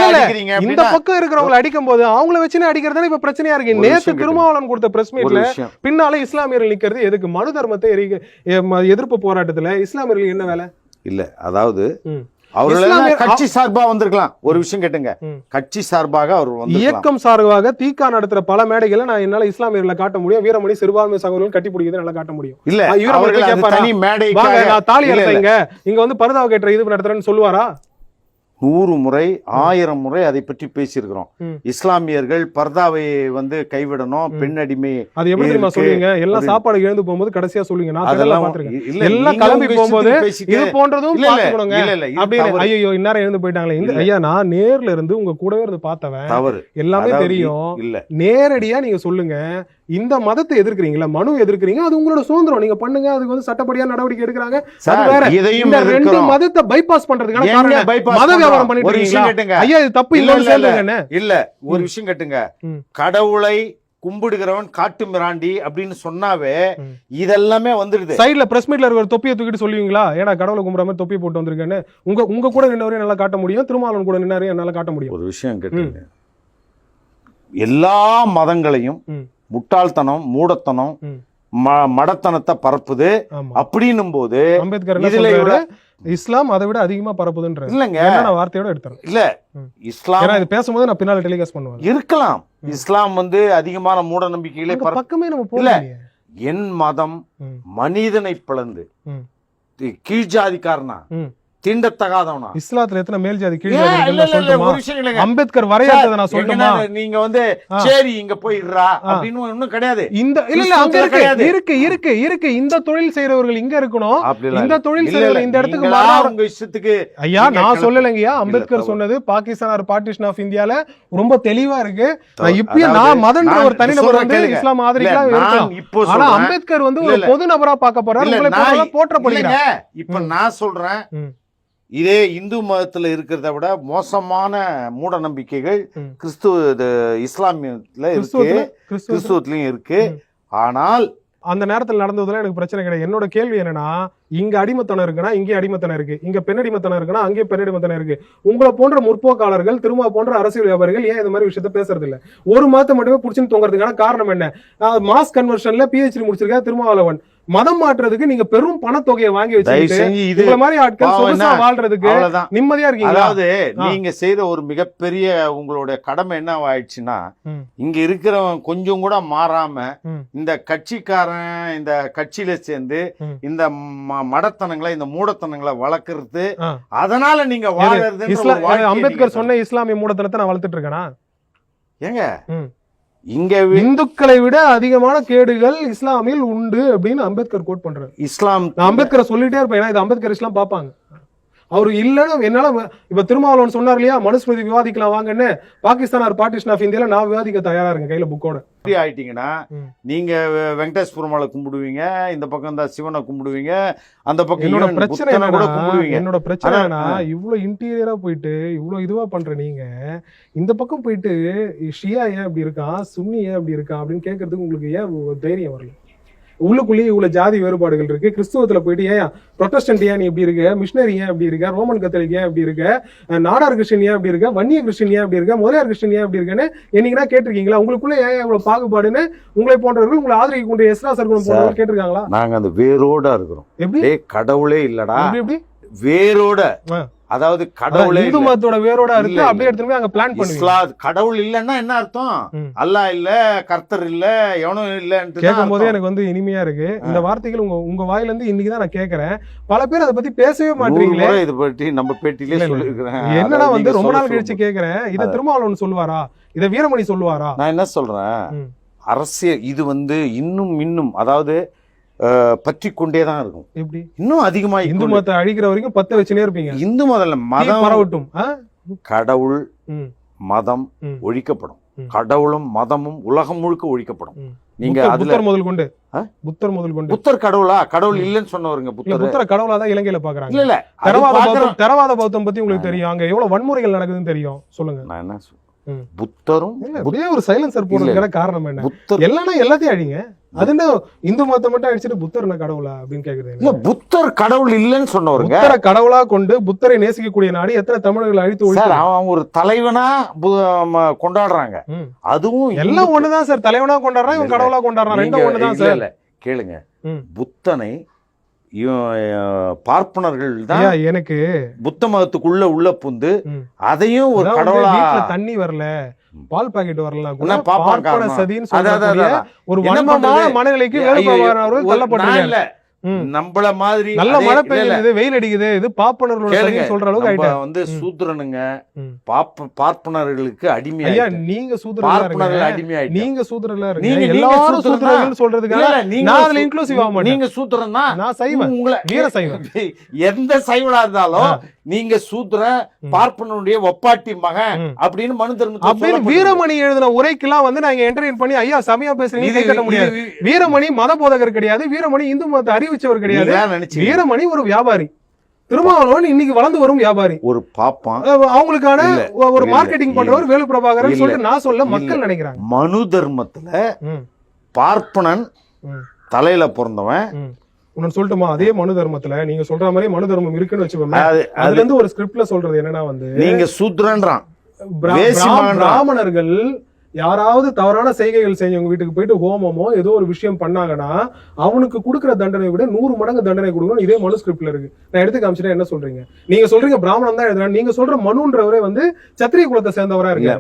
இந்த பக்கம் இருக்கிறவங்களை அடிக்கும் போது அவங்கள வச்சுன்னு அடிக்கிறதானே இப்ப பிரச்சனையா இருக்கு. நேத்து திருமாவளவன் கொடுத்த பிரஸ் மீட்ல பின்னால இஸ்லாமியர்கள் நிக்கிறது எதுக்கு? மனு தர்மத்தை எதிர்ப்பு போராட்டத்துல இஸ்லாமியர்கள் என்ன வேலை? இல்ல அதாவது அவர்கள் கட்சி சார்பா வந்திருக்கலாம். ஒரு விஷயம் கேட்டுங்க, கட்சி சார்பாக அவர் இயக்கம் சார்பாக தீகா நடத்துற பல மேடைகளை நான் என்னால இஸ்லாமியர்களை காட்ட முடியும், வீரமணி சிறுபான்மை சகோதரர்கள் கட்டி பிடிக்கிறது நல்லா காட்ட முடியும். இல்ல தனி மேடை நான் தாலி எடுத்தேங்க இங்க வந்து பருதாவை கேட்ட இது நடத்துறேன்னு சொல்லுவாரா? 100 முறை 1000 முறை அதை பற்றி பேசியிருக்கிறோம். இஸ்லாமியர்கள் பர்தாவை வந்து கைவிடணும், பெண் அடிமை. அது எப்படி தெரியுமா சொல்லுவீங்க? எல்லாம் சாப்பாடு எழுந்து போகும்போது கடைசியா சொல்லுவீங்க, நான் அதெல்லாம் பாத்துருக்கேன். எல்லாம் கிளம்பி போகும்போது இது போன்றதும் பாத்துக்கணுங்க அப்படின்னு. ஐயோ இந்நேரம் எழுந்து போயிட்டாங்களே. இந்த ஐயா நான் நேர்ல இருந்து உங்க கூடவே இருந்து பார்த்தவன், தவறு எல்லாமே தெரியும். இல்ல நேரடியா நீங்க சொல்லுங்க, இந்த மதத்தை எதிர்க்கிறீங்களா, மனு எதிர்க்கிறீங்க, அது உங்களோட சுதந்திரம், நீங்க பண்ணுங்க. அதுக்கு வந்து சட்டப்படியா நடவடிக்கை எடுக்கிறாங்க. இந்த ரெண்டு மதத்தை பைபாஸ் பண்றதுக்கான மத வியாபாரம் பண்ணிட்டு இருக்கீங்க. ஐயா இது தப்பு இல்ல. இல்ல ஒரு விஷயம் கேட்டுங்க, கடவுளை கும்பிடுகிறவன் காட்டு மிராண்டி அப்படின்னு சொன்னாவே இதெல்லாமே வந்துருது. சைடுல பிரஸ் மீட்ல இருக்கிற தொப்பியை தூக்கிட்டு சொல்லுவீங்களா, ஏன்னா கடவுளை கும்பிடுற மாதிரி தொப்பி போட்டு வந்திருக்கேன்னு உங்க கூட நின்னவரையும் நல்லா காட்ட முடியும், திருமாவளவன் கூட நின்னவரையும் என்னால காட்ட முடியும். ஒரு விஷயம் கேட்டுங்க, எல்லா மதங்களையும் முட்டாள்தனம், மூடத்தனம், மடத்தனத்தை பரப்புது அப்படின்னும் போது அம்பேத்கர் இஸ்லாம் அதை விட அதிகமா பரப்புதுன்ற இல்லங்க வார்த்தையோட எடுத்துறேன். இல்ல இஸ்லாம் இது பேசும்போது நான் பின்னால டெலிகாஸ்ட் பண்ணுவேன். இருக்கலாம், இஸ்லாம் வந்து அதிகமான மூட நம்பிக்கைகளை பக்கமே நம்ம போல. என் மதம் மனிதனை பிளந்து கீழ்ஜாதிக்காரனா தீண்டத்தகாதவனா? இஸ்லாத்துல எத்தனை மேல் ஜாதி கீழ் ஜாதி அம்பேத்கர் வரையறத நான் சொல்லணுமா? நீங்க வந்து சரி இங்க போயிடுறா அப்படின்னு ஒண்ணும் கிடையாது. இந்த இல்ல அங்க இருக்கு இருக்கு இருக்கு இந்த தொழில் செய்யறவர்கள் இங்க இருக்கணும், இந்த தொழில் செய்யறவர்கள் இந்த இடத்துக்கு மாறா உங்க இஷ்டத்துக்கு. ஐயா நான் சொல்லலைங்கய்யா, அம்பேத்கர் சொன்னது பாகிஸ்தான் பார்ட்டிஷன் ஆஃப் இந்தியால ரொம்ப தெளிவா இருக்கு. நான் இப்பயும் நான் மதன்ற ஒரு தனிநபர் வந்து இஸ்லாம் ஆதரிக்கலாம் இருக்கணும். ஆனா அம்பேத்கர் வந்து ஒரு பொது நபரா பார்க்க போறாரு, உங்களை போற்றப்படுகிறாங்க. இப்ப நான் சொல்றேன், இதே இந்து மதத்துல இருக்கிறத விட மோசமான மூட நம்பிக்கைகள் இஸ்லாமியத்துல இருக்கு, கிறிஸ்துவத்திலயும் இருக்கு. ஆனால் அந்த நேரத்தில் நடந்ததுல எனக்கு பிரச்சனை கிடையாது. என்னோட கேள்வி என்னன்னா, இங்க அடிமத்தனம் இருக்குன்னா இங்கே அடிமத்தனம் இருக்கு, இங்க பெண் அடிமத்தனம் இருக்குன்னா அங்கே பெண் அடிமத்தனம் இருக்கு. உங்களை போன்ற முற்போக்காளர்கள், திரும்ப போன்ற அரசியல் வியாபாரிகள் ஏன் இந்த மாதிரி விஷயத்த பேசுறது இல்ல? ஒரு மதத்தை மட்டுமே புடிச்சுன்னு தொங்குறதுக்கான காரணம் என்ன? மாஸ் கன்வர்ஷன்ல PhD முடிச்சிருக்க திருமாவளவன் மதம் மாற்றுறதுக்கு நீங்க பெரும் பணத்தொகையை வாங்கி வச்சுக்கிட்டு இந்த மாதிரி ஆட்கள் சொகுசா வாழ்றதுக்கு நிம்மதியா இருக்கீங்க. அதாவது நீங்க செய்யற ஒரு மிகப்பெரிய உங்களுடைய கடமை என்ன ஆயிடுச்சுன்னா, இங்க இருக்கிறவன் கொஞ்சம் கூட மாறாம இந்த கட்சிக்காரன் இந்த கட்சியில சேர்ந்து இந்த மடத்தனங்களை இந்த மூடத்தனங்களை வளர்க்கறது, அதனால நீங்க வாழறது. அம்பேத்கர் சொன்ன இஸ்லாமிய மூடத்தனத்தை நான் வளர்த்துட்டு இருக்கேனா? ஏங்க இங்க இந்துக்களை விட அதிகமான கேடுகள் இஸ்லாமில் உண்டு அப்படின்னு அம்பேத்கர் கோட் பண்றாரு. இஸ்லாம் நான் அம்பேத்கரை சொல்லிட்டே இருப்பேன், ஏன்னா இது அம்பேத்கர் இஸ்லாம் பார்ப்பாங்க. அவரு இல்லைன்னு என்னால இப்ப திருமாவளவன் சொன்னார் இல்லையா, மனுஸ்மிருதி விவாதிக்கலாம் வாங்கன்னு, பாகிஸ்தான் ஆர் பார்ட்டிஷன் ஆஃப் இந்தியால நான் விவாதிக்க தயாரா இருக்கேன் கையில புக்கோட. ஆயிட்டீங்கன்னா நீங்க வெங்கடேஷ் பெருமாளை கும்பிடுவீங்க, இந்த பக்கம் இந்த சிவனை கும்பிடுவீங்க, அந்த பக்கம் என்னோட பிரச்சனை கூட கும்பிடுவீங்க. என்னோட பிரச்சனை என்னன்னா, இவ்வளவு இன்டீரியரா போயிட்டு இவ்வளவு இதுவா பண்ற நீங்க இந்த பக்கம் போயிட்டு ஷியா ஏன் அப்படி இருக்கான், சுன்னி ஏன் அப்படி இருக்கான் அப்படின்னு கேட்கறதுக்கு உங்களுக்கு ஏன் தைரியம் வரல? உள்ளுக்குள்ளேயே இவ்வளவு ஜாதி வேறுபாடுகள் இருக்கு. கிறிஸ்துவத்துல போயிட்டு ஏன் புரொட்டஸ்டன்ட் ஏன் நீ இப்படி இருக்க, மிஷினரி ஏன் அப்படி இருக்க, ரோமன் கத்தோலிக் ஏன் அப்படி இருக்க, நாடார் கிறிஸ்டின் ஏன் அப்படி இருக்க, வன்னிய கிறிஸ்டின் ஏன் அப்படி இருக்க, முதலியார் கிறிஸ்டின் ஏன் அப்படி இருக்குன்னு என்னைக்குனா கேட்டிருக்கீங்களா? உங்களுக்குள்ள ஏன் இவ்வளவு பாகுபாடுன்னு உங்களை போன்றவர்கள், உங்களை ஆதரிக்கக்கூடிய எஸ்ரா சர்க்குணம் போன்றவர்கள் கேட்டிருக்காங்களா? நாங்க அந்த வேரோட இருக்கிறோம். எப்படி கடவுளே இல்லடா, எப்படி வேரோட, அதாவது கடவுளே இந்து மதத்தோட வேரோட இருக்கு, அப்படியே எடுத்து போய் அங்க பிளான் பண்ணுவீங்க. கடவுள் இல்லன்னா என்ன அர்த்தம்? அல்லாஹ் இல்ல, கர்த்தர் இல்ல, எவனும் இல்லன்னு கேட்கும் போதே எனக்கு வந்து இனிமையா இருக்கு. இந்த வார்த்தைகள் உங்க வாயில இருந்து இன்னைக்குதான் நான் கேட்கறேன். பல பேர் அதை பத்தி பேசவே மாட்டீங்களே. இதை பத்தி நம்ம பேட்டிலே சொல்லிருக்கிறேன். என்னன்னா வந்து ரொம்ப நாள் கழிச்சு கேட்கிறேன், இதை திருமாவளவன் சொல்லுவாரா, இதை வீரமணி சொல்லுவாரா? நான் என்ன சொல்றேன், அரசியல் இது வந்து இன்னும் அதாவது பற்றி கொண்டேதான் இருக்கும். எப்படி இன்னும் அதிகமா இந்து மதத்தை அழிக்கிற வரைக்கும் பத்த வச்சுனே இருப்பீங்க. இந்து முதல்ல மதம் பரவட்டும், கடவுள் மதம் ஒழிக்கப்படும். கடவுளும் மதமும் உலகம் முழுக்க ஒழிக்கப்படும். நீங்க புத்தர் முதல் கொண்டு புத்தர் கடவுளா? கடவுள் இல்லன்னு சொன்னவருங்க. புத்தர் கடவுளா தான் இலங்கையில பாக்குறாங்க. இல்ல தரவாத பௌத்தம் பத்தி உங்களுக்கு தெரியும், அங்க எவ்வளவு வன்முறைகள் நடக்குதுன்னு தெரியும். சொல்லுங்க. நான் என்ன புத்தரும் ஒரு சைலன்சர் போடுறதுக்கான காரணம் என்ன? புத்தர் எல்லாத்தையும் அழிங்க, அது என்ன இந்து மதத்தை மட்டும் அடிச்சுட்டு புத்தர் என்ன கடவுளா அப்படின்னு கேக்குறீங்க. புத்தர் கடவுள் இல்லன்னு சொன்னவருங்க. புத்தரை கடவுளா கொண்டு புத்தரை நேசிக்கக்கூடிய நாடு எத்தனை தமிழர்கள் அழித்து அவங்க ஒரு தலைவனா கொண்டாடுறாங்க. அதுவும் எல்லாம் ஒண்ணுதான் சார், தலைவனா கொண்டாடுறான், இவன் கடவுளா கொண்டாடுறான், ரெண்டும் ஒண்ணுதான் சார். கேளுங்க, புத்தனை பார்ப்பனர்கள் தான் எனக்கு புத்த மதத்துக்குள்ள உள்ள புந்து அதையும் ஒரு கடவுளா, தண்ணி வரல, பால் பாக்கெட் வரல, ஒரு மனநிலைக்கு தள்ளப்பட்டாங்க. நம்மள மாதிரி நல்ல மழை பெய்யுது, வெயில் அடிக்குது, இது பாப்பனர்களோட சொல்ற அளவுக்கு வந்து சூத்திரனுங்க பார்ப்பனர்களுக்கு அடிமையா. நீங்க சூத்திரர்கள் அடிமையா, நீங்க சூத்திரர்களா இருக்கீங்க. எல்லாரும் சூத்திரர்கள் சொல்றதுக்காக நான் அதுல இன்க்ளூசிவ் ஆக மாட்டேன். நீங்க சூத்திரன் தான், நான் சைவன், உங்களை வீர சைவன். எந்த சைவனா இருந்தாலும் நீங்க சூத்திர பார்ப்பனுடைய ஒப்பாட்டி மகன் அப்படின்னு மனு தர்ம வீரமணி எழுதின உரைக்கெல்லாம் வந்து நாங்க என்டர்டெயின் பண்ணி ஐயா சமயம் பேசுறீங்க கட்ட முடியாது. வீரமணி மத போதகர் கிடையாது, வீரமணி இந்து மதத்தை அறிவிச்சவர் கிடையாது. வீரமணி ஒரு வியாபாரி, திருமாவளவன் இன்னைக்கு வளர்ந்து வரும் வியாபாரி, ஒரு பாப்பான், அவங்களுக்கான ஒரு மார்க்கெட்டிங் பண்றவர் வேலு பிரபாகரன் சொல்லிட்டு நான் சொல்ல மக்கள் நினைக்கிறாங்க. மனு தர்மத்துல பார்ப்பனன் தலையில பிறந்தவன் உன்னு சொல்லட்டுமா? அதே மனு தர்மத்துல நீங்க சொல்ற மாதிரி மனு தர்மம் இருக்குன்னு வச்சுக்கோங்க. அதுல இருந்து ஒரு ஸ்கிரிப்ட்ல சொல்றது என்னன்னா வந்து நீங்க சூத்ரன்றான் பிராமணர்கள் யாராவது தவறான செய்கைகள் செஞ்சவங்க வீட்டுக்கு போயிட்டு ஹோமமோ ஏதோ ஒரு விஷயம் பண்ணாங்கன்னா அவனுக்கு கொடுக்குற தண்டனை விட 100 மடங்கு தண்டனை கொடுக்கணும். இதே மனு ஸ்கிரிப்ட்ல இருக்கு. நான் எடுத்து காமிச்சிட்டேன். என்ன சொல்றீங்க? நீங்க சொல்றீங்க பிராமணன் தான் எழுதுறான், நீங்க சொல்ற மனுன்றவரே வந்து சத்திரிய குலத்தை சேர்ந்தவரா இருக்கு.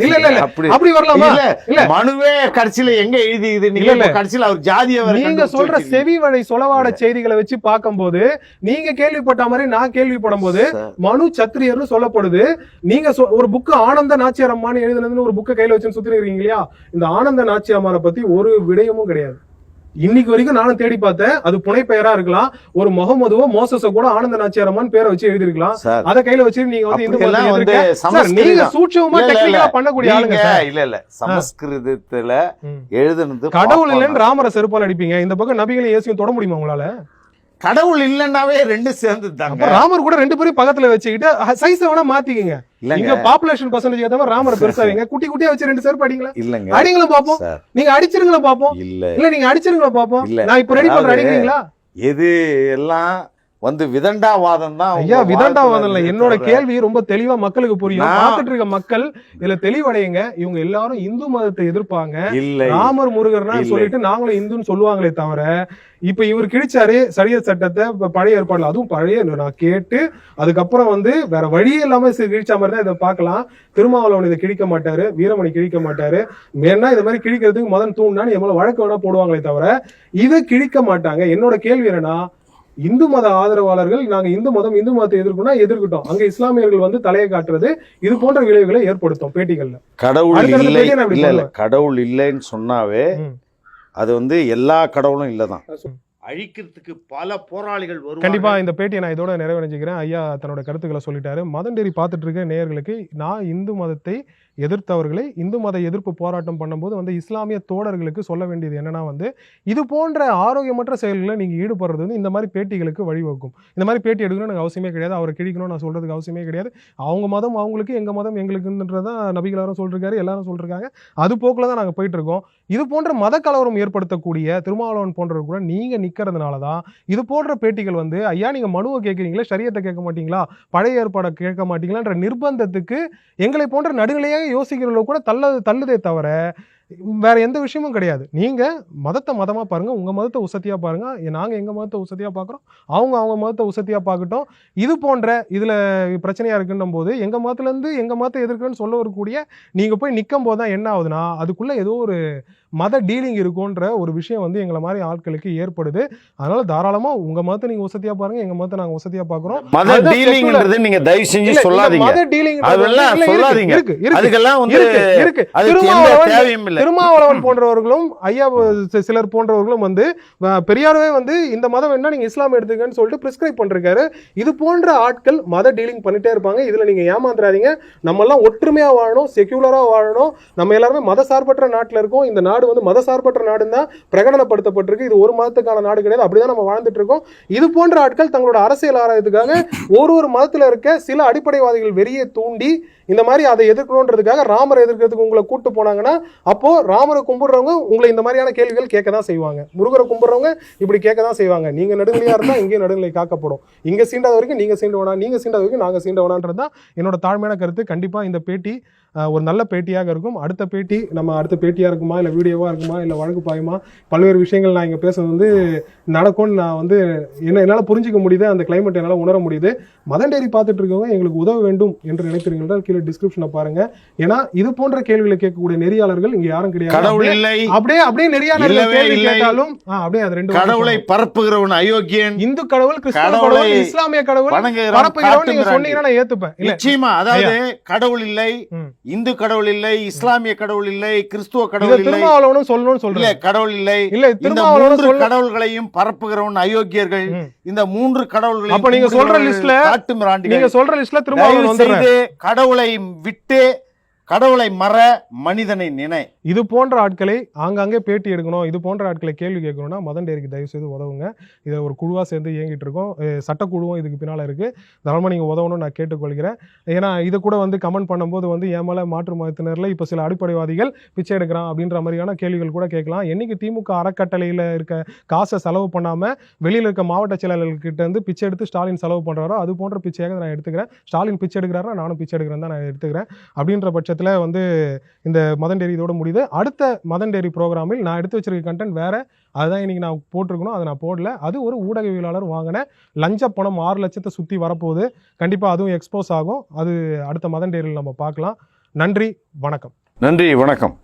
இல்ல இல்ல அப்படி வரலாமா? இல்ல மனுவே கடைசியில எங்க எழுதிக்குது? நீங்க கடைசியில அவர் ஜாதிய நீங்க சொல்ற செவி வழி சொலவாட செய்திகளை வச்சு பார்க்கும்போது நீங்க கேள்விப்பட்ட மாதிரி நான் கேள்விப்படும் போது மனு சத்திரியர்னு சொல்லப்படுது. நீங்க ஒரு புக்கு ஆனந்த நாச்சியார் அம்மான்னு எழுதுனதுன்னு புக்க கையில வச்சு சுத்தி இருக்கீங்க இல்லையா? இந்த ஆனந்த நாச்சியாமாரை பத்தி ஒரு விடயமும் கிடையாது. இன்னைக்கு வரைக்கும் நானும் தேடி பார்த்தேன். அது புனை பெயரா இருக்கலாம். ஒரு முகமதுவோ மோசஸோ கூட ஆனந்த நாச்சியாரம்மான் பேரை வச்சு எழுதி இருக்கலாம். அத கையில வச்சு நீங்க வந்து நீங்க சூட்சமா டெக்னிக்கலா பண்ணக்கூடிய ஆளுங்க. இல்ல இல்ல சமஸ்கிருதத்துல எழுதுனது கடவுள் இல்லன்னு ராமரை செருப்பால் அடிப்பீங்க. இந்த பக்கம் நபிகளை இயேசுவையும் தொட முடியுமா உங்களால? கடவுள் இல்லன்னாவே ரெண்டு சேர்ந்து தாங்க. ராமர் கூட 2 பேரும் பக்கத்துல வச்சுக்கிட்டு சைஸ் வேணா மாத்திக்கங்க. நீங்க பாப்புலேஷன் பர்சன்டேஜ் ஏத்த மாதிரி ராமரை பெருசாவீங்க. குட்டி குட்டியா வச்சு 2 செருப்பு அடிங்களா? இல்லங்க, அடிங்களா பாப்போம். நீங்க அடிச்சிருங்களா பாப்போம். இல்ல நீங்க அடிச்சிருங்களா பாப்போம். நான் இப்ப ரெடி பண்ற அடிக்கிறீங்களா? எது எல்லாம் வந்து விதண்டாவாதம் தான். ஐயா விதண்டாவாதம் இல்ல. என்னோட கேள்வி ரொம்ப தெளிவா மக்களுக்கு புரியும். பார்த்துட்டு இருக்க மக்கள் இதுல தெளிவடையுங்க. இவங்க எல்லாரும் இந்து மதத்தை எதிர்ப்பாங்க. ராமர் முருகர்னா சொல்லிட்டு நாங்களும் இந்துன்னு சொல்லுவாங்களே தவிர இப்ப இவர் கிழிச்சாரு சரியத் சட்டத்தை பழைய ஏற்பாடுல, அதுவும் பழைய நான் கேட்டு அதுக்கப்புறம் வந்து வேற வழியே இல்லாம கிழிச்சா மாதிரி தான் இதை பார்க்கலாம். திருமாவளவன் இதை கிழிக்க மாட்டாரு, வீரமணி கிழிக்க மாட்டாரு. வேணா இந்த மாதிரி கிழிக்கிறதுக்கு மதன் தூண்டான்னு எவ்வளவு வழக்கு வேணா போடுவாங்களே தவிர இதை கிழிக்க மாட்டாங்க. என்னோட கேள்வி என்னன்னா இந்து மத ஆதரவாளர்கள் நாங்க இந்து மதத்தை எதிர்க்கணும்னா எதிர்க்கட்டும், அங்க இஸ்லாமியர்கள் வந்து தலையை காட்டுறது இது போன்ற விளைவுகளை ஏற்படுத்தும் பேட்டிகள்ல. கடவுள் இல்லைன்னு சொன்னாவே அது வந்து எல்லா கடவுளும் இல்லதான், அழிக்கிறதுக்கு பல போராளிகள் வருவாங்க. கண்டிப்பா இந்த பேட்டியை நான் இதோட நிறைவடைஞ்சுக்கிறேன். ஐயா தன்னோட கருத்துக்களை சொல்லிட்டாரு. மதண்டேரி பார்த்துட்டு இருக்க நேயர்களுக்கு, நான் இந்து மதத்தை எதிர்த்தவர்களை இந்து மத எதிர்ப்பு போராட்டம் பண்ணும்போது வந்து இஸ்லாமிய தோழர்களுக்கு சொல்ல வேண்டியது என்னன்னா வந்து, இது போன்ற ஆரோக்கியமற்ற செயல்களை நீங்க ஈடுபடுறது வந்து இந்த மாதிரி பேட்டிகளுக்கு வழிவகுக்கும். இந்த மாதிரி பேட்டி எடுக்கணும்னு எனக்கு அவசியமே கிடையாது, அவரை கிழிக்கணும்னு நான் சொல்றதுக்கு அவசியமே கிடையாது. அவங்க மதம் அவங்களுக்கு, எங்க மதம் எங்களுக்குன்றதான் நபிகளாரும் சொல்லிருக்காரு, எல்லாரும் சொல்லிருக்காங்க. அது போக்குல தான் நாங்க போயிட்டு இருக்கோம். இது போன்ற மத கலவரம் ஏற்படுத்தக்கூடிய திருமாவளவன் போன்றவர் கூட நீங்க நிக்கிறதுனாலதான் இது போன்ற பேட்டிகள் வந்து, ஐயா நீங்க மனுவை கேட்கறீங்களா, ஷரியத்தை கேட்க மாட்டீங்களா, பழைய ஏற்பாடை கேட்க மாட்டீங்களான்ற நிர்பந்தத்துக்கு எங்களை போன்ற நடுநிலையாக யோசிக்கிறவங்க கூட தள்ளுதே தவிர வேற எந்த விஷயமும் கிடையாது. நீங்க மதத்தை மதமா பாருங்க, உங்க மதத்தை உசத்தியா பாருங்க, நாங்க எங்க மதத்தை உசத்தியா பாக்குறோம், அவங்க மதத்தை உசத்தியா பார்க்கட்டும். இது போன்ற இதுல பிரச்சனையா இருக்குன்னும் போது எங்க மதத்துல இருந்து எங்க மதத்தை எதிர்க்குன்னு சொல்ல வரக்கூடிய நீங்க போய் நிற்கும் போதுதான் என்ன ஆகுதுன்னா, அதுக்குள்ள ஏதோ ஒரு மத டீலிங் இருக்குன்ற ஒரு விஷயம் வந்து எங்களை மாதிரி ஆட்களுக்கு ஏற்படுது. அதனால தாராளமா உங்க மதத்தை நீங்க உசத்தியா பாருங்க, எங்க மதத்தை நாங்க உசத்தியா பாக்குறோம். மத டீலிங்ன்றது நீங்க தயவு செஞ்சு சொல்லாதீங்க. மத டீலிங் அதெல்லாம் சொல்லாதீங்க. அதுக்கெல்லாம் வந்து திருமாவளவன் போன்றவர்களும் ஐயா சிலர் போன்றவர்களும் வந்து பெரியாரவே வந்து இந்த மதம் வேணா நீங்க இஸ்லாம் எடுத்துக்கன்னு சொல்லிட்டு பிரிஸ்கிரைப் பண்றாரு. இது போன்ற ஆட்கள் மத டீலிங் பண்ணிட்டே இருப்பாங்க. இதுல நீங்க ஏமாந்துறாதீங்க. நம்ம எல்லாம் ஒற்றுமையா வாழணும், செக்யூலரா வாழணும். நம்ம எல்லாருமே மத சார்பற்ற நாட்டுல இருக்கோம். இந்த நாடு வந்து மத சார்பற்ற நாடுன்னு தான் பிரகடனப்படுத்தப்பட்டிருக்கு. இது ஒரு மதத்துக்கான நாடு கிடையாது. அப்படிதான் நம்ம வாழ்ந்துட்டு இருக்கோம். இது போன்ற ஆட்கள் தங்களோட அரசியல் ஆராயத்துக்காக ஒரு மதத்துல இருக்க சில அடிப்படைவாதிகள் வெறியை தூண்டி இந்த மாதிரி அதை எதிர்க்கணுன்றதுக்காக ராமரை எதிர்க்கிறதுக்கு உங்களை கூட்டு போனாங்கன்னா, அப்போ ராமரை கும்பிடுறவங்க உங்களை இந்த மாதிரியான கேள்விகள் கேட்க தான் செய்வாங்க. முருகரை கும்பிடுறவங்க இப்படி கேட்க தான் செய்வாங்க. நீங்க நடுநிலையா இருந்தா இங்கே நடுநிலை காக்கப்படும். இங்க சீண்டாத வரைக்கும் நீங்க சீண்ட வேணாம், நீங்க சீண்டாத வரைக்கும் நாங்க சீண்ட வேணான்றது தான் என்னோட தாழ்மையான கருத்து. கண்டிப்பா இந்த பேட்டி ஒரு நல்ல பேட்டியாக இருக்கும். அடுத்த பேட்டி அடுத்த பேட்டியா இருக்குமா, இல்லை வீடியோவா இருக்குமா, இல்லை வழக்கு பாயுமா, பல்வேறு விஷயங்கள் நான் இங்கே பேசுறது வந்து நடக்கும்னு நான் வந்து என்னால் புரிஞ்சிக்க முடியுது. அந்த கிளைமேட் என்னால் உணர முடியுது. மதண்டேரி பார்த்துட்டு இருக்கவங்க எங்களுக்கு உதவ வேண்டும் என்று நினைக்கிறீர்கள் கீழே டிஸ்கிரிப்ஷனை பாருங்க. ஏன்னா இது போன்ற கேள்விகளை கேட்கக்கூடிய நெறியாளர்கள் இங்க யாரும் கிடையாது. அப்படியே நெறியாளர்கள் கேள்வி கேட்டாலும் அப்படியே அது ரெண்டு கடவுளை பரப்புகிறவன் அயோக்கியன், இந்து கடவுள், கிறிஸ்தவ கடவுள், இஸ்லாமிய கடவுள் பரப்புகிறவன் நீங்க சொன்னீங்கன்னா நான் ஏத்துப்பேன். நிச்சயமா. அதாவது கடவுள் இல்லை, இந்து கடவுள் இல்லை, இஸ்லாமிய கடவுள் இல்லை, கிறிஸ்துவ கடவுள் இல்லை, திருமாவளவனும் சொல்லணும்னு சொல்றேன், கடவுள் இல்லை, இல்ல திருமாவளவன் கடவுள்களையும் பரப்புகிறவன் அயோக்கியர்கள். இந்த மூன்று கடவுள்கள் அப்ப நீங்க சொல்ற லிஸ்ட்ல திருமாவளவன் வந்து கடவுளை விட்டு கடவுளை மற, மனிதனை நினை. இது போன்ற ஆட்களை ஆங்காங்கே பேட்டி எடுக்கணும், இது போன்ற ஆட்களை கேள்வி கேட்கணும்னா மதண்டேரிக்கு தயவு செய்து உதவுங்க. இதை ஒரு குழுவா சேர்ந்து இயங்கிட்டு இருக்கோம். சட்டக்குழுவும் இதுக்கு பின்னால இருக்கு. தாராளமா நீங்க உதவணும்னு நான் கேட்டுக்கொள்கிறேன். ஏன்னா இது கூட வந்து கமெண்ட் பண்ணும்போது வந்து என் மேல மாற்று மதத்தினர்ல இப்ப சில அடிப்படைவாதிகள் பிச்சை எடுக்கிறான் அப்படின்ற மாதிரியான கேள்விகள் கூட கேட்கலாம். என்னைக்கு திமுக அறக்கட்டளையில இருக்க காசை செலவு பண்ணாம வெளியில இருக்க மாவட்ட செயலாளர்கிட்ட இருந்து பிச்சை எடுத்து ஸ்டாலின் செலவு பண்றாரோ அது போன்ற பிச்சையாக நான் எடுத்துக்கிறேன். ஸ்டாலின் பிச்சை எடுக்கிறாரா, நானும் பிச்சை எடுக்கிறேன் தான் நான் எடுத்துக்கிறேன். அப்படின்ற பட்சத்தில் வந்து இந்த மதண்டேரி இதோட முடியுது. அடுத்த மதண்டேரி ப்ரோக்ராமில் நான் எடுத்து வச்சிருக்க கண்டென்ட் வேற, அதுதான் இன்னைக்கு நான் போட்டிருக்கணும், அதை நான் போடல. அது ஒரு ஊடகவியலாளர் வாங்கின லஞ்ச பணம் 6 லட்சத்தை சுற்றி வரப்போகுது. கண்டிப்பாக அதுவும் எக்ஸ்போஸ் ஆகும். அது அடுத்த மதண்டேரியில் நம்ம பார்க்கலாம். நன்றி, வணக்கம். நன்றி, வணக்கம்.